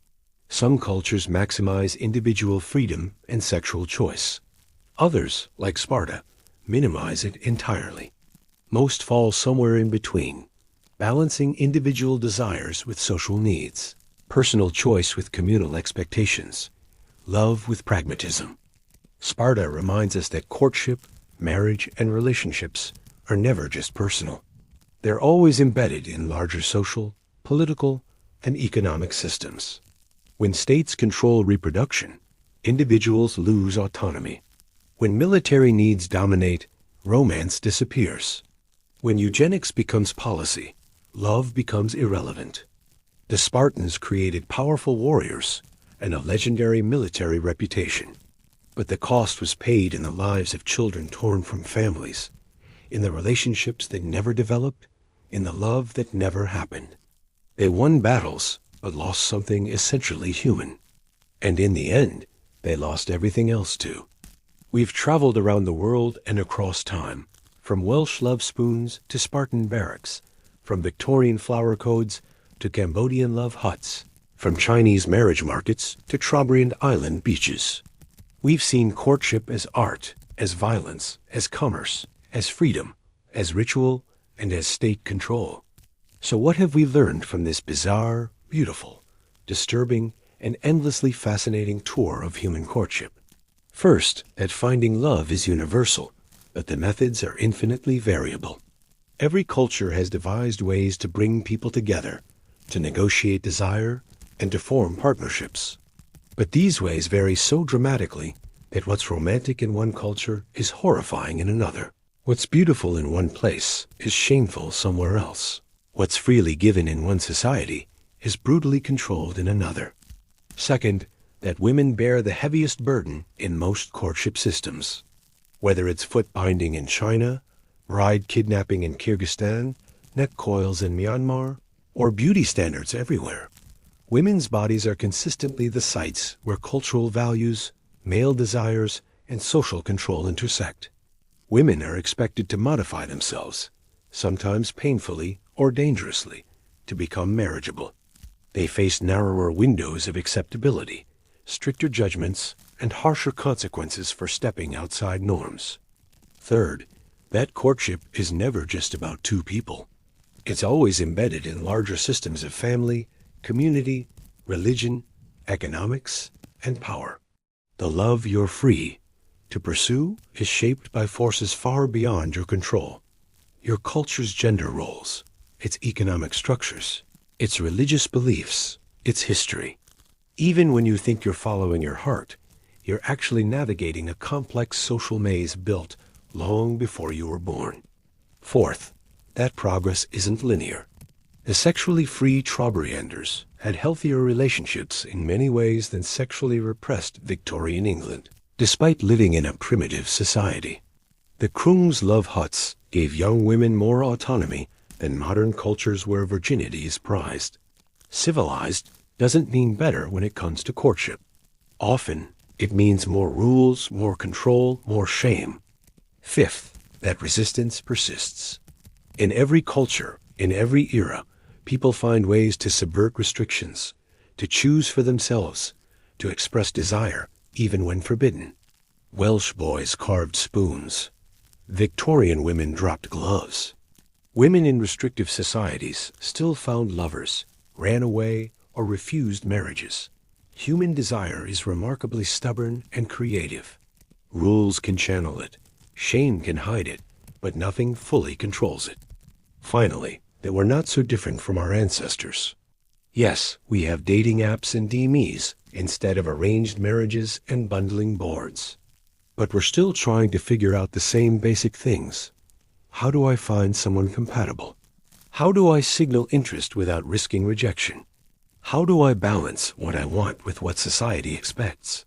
Some cultures maximize individual freedom and sexual choice. Others, like Sparta, minimize it entirely. Most fall somewhere in between, balancing individual desires with social needs, personal choice with communal expectations, love with pragmatism. Sparta reminds us that courtship, marriage, and relationships are never just personal. They're always embedded in larger social, political, and economic systems. When states control reproduction, individuals lose autonomy. When military needs dominate, romance disappears. When eugenics becomes policy, love becomes irrelevant. The Spartans created powerful warriors and a legendary military reputation. But the cost was paid in the lives of children torn from families, in the relationships that never developed, in the love that never happened. They won battles, but lost something essentially human. And in the end, they lost everything else too. We've traveled around the world and across time, from Welsh love spoons to Spartan barracks, from Victorian flower codes to Cambodian love huts, from Chinese marriage markets to Trobriand island beaches. We've seen courtship as art, as violence, as commerce, as freedom, as ritual, and as state control. So what have we learned from this bizarre, beautiful, disturbing, and endlessly fascinating tour of human courtship? First, that finding love is universal, but the methods are infinitely variable. Every culture has devised ways to bring people together, to negotiate desire, and to form partnerships. But these ways vary so dramatically that what's romantic in one culture is horrifying in another. What's beautiful in one place is shameful somewhere else. What's freely given in one society is brutally controlled in another. Second, that women bear the heaviest burden in most courtship systems. Whether it's foot binding in China, bride kidnapping in Kyrgyzstan, neck coils in Myanmar, or beauty standards everywhere, women's bodies are consistently the sites where cultural values, male desires, and social control intersect. Women are expected to modify themselves, sometimes painfully or dangerously, to become marriageable. They face narrower windows of acceptability, stricter judgments, and harsher consequences for stepping outside norms. Third, that courtship is never just about two people. It's always embedded in larger systems of family, community, religion, economics, and power. The love you're free to pursue is shaped by forces far beyond your control. Your culture's gender roles, its economic structures, its religious beliefs, its history. Even when you think you're following your heart, you're actually navigating a complex social maze built long before you were born. Fourth, that progress isn't linear. The sexually free Trauberanders had healthier relationships in many ways than sexually repressed Victorian England, despite living in a primitive society. The Krung's love huts gave young women more autonomy than modern cultures where virginity is prized. Civilized doesn't mean better when it comes to courtship. Often, it means more rules, more control, more shame. Fifth, that resistance persists. In every culture, in every era, people find ways to subvert restrictions, to choose for themselves, to express desire, even when forbidden. Welsh boys carved spoons. Victorian women dropped gloves. Women in restrictive societies still found lovers, ran away, or refused marriages. Human desire is remarkably stubborn and creative. Rules can channel it, shame can hide it, but nothing fully controls it. Finally, that we're not so different from our ancestors. Yes, we have dating apps and DMEs instead of arranged marriages and bundling boards. But we're still trying to figure out the same basic things. How do I find someone compatible? How do I signal interest without risking rejection? How do I balance what I want with what society expects?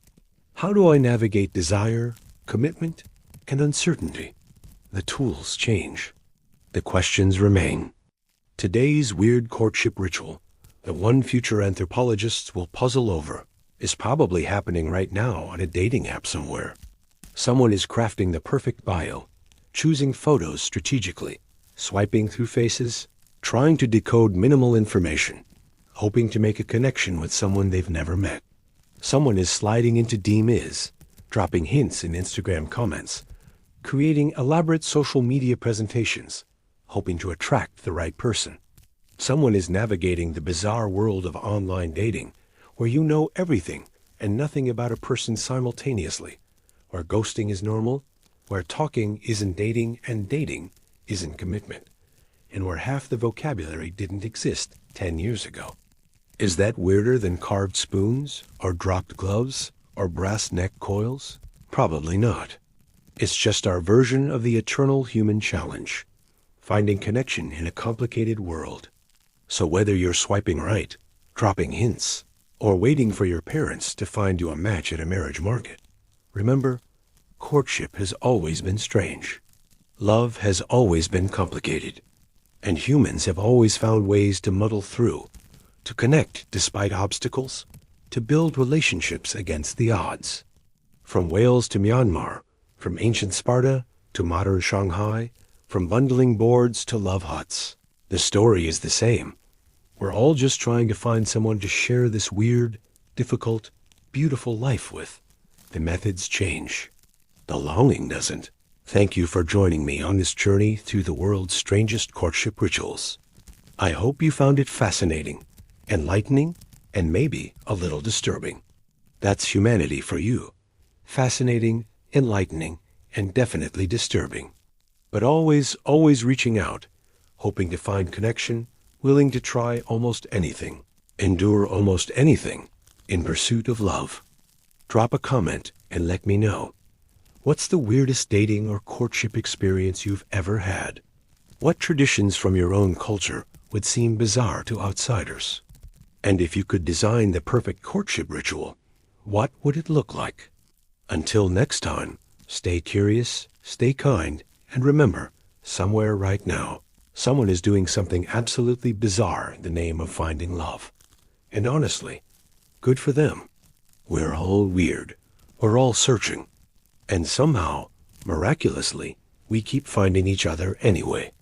How do I navigate desire, commitment, and uncertainty? The tools change. The questions remain. Today's weird courtship ritual, that one future anthropologists will puzzle over, is probably happening right now on a dating app somewhere. Someone is crafting the perfect bio, choosing photos strategically, swiping through faces, trying to decode minimal information, hoping to make a connection with someone they've never met. Someone is sliding into DMs, dropping hints in Instagram comments, creating elaborate social media presentations, hoping to attract the right person. Someone is navigating the bizarre world of online dating, where you know everything and nothing about a person simultaneously, where ghosting is normal, where talking isn't dating and dating isn't commitment, and where half the vocabulary didn't exist 10 years ago. Is that weirder than carved spoons, or dropped gloves, or brass neck coils? Probably not. It's just our version of the eternal human challenge, finding connection in a complicated world. So whether you're swiping right, dropping hints, or waiting for your parents to find you a match at a marriage market, remember, courtship has always been strange. Love has always been complicated. And humans have always found ways to muddle through, to connect despite obstacles, to build relationships against the odds. From Wales to Myanmar, from ancient Sparta to modern Shanghai, from bundling boards to love huts, the story is the same. We're all just trying to find someone to share this weird, difficult, beautiful life with. The methods change. The longing doesn't. Thank you for joining me on this journey through the world's strangest courtship rituals. I hope you found it fascinating, enlightening, and maybe a little disturbing. That's humanity for you. Fascinating, enlightening, and definitely disturbing. But always, always reaching out, hoping to find connection, willing to try almost anything, endure almost anything, in pursuit of love. Drop a comment and let me know. What's the weirdest dating or courtship experience you've ever had? What traditions from your own culture would seem bizarre to outsiders? And if you could design the perfect courtship ritual, what would it look like? Until next time, stay curious, stay kind, and remember, somewhere right now, someone is doing something absolutely bizarre in the name of finding love. And honestly, good for them. We're all weird. We're all searching. And somehow, miraculously, we keep finding each other anyway.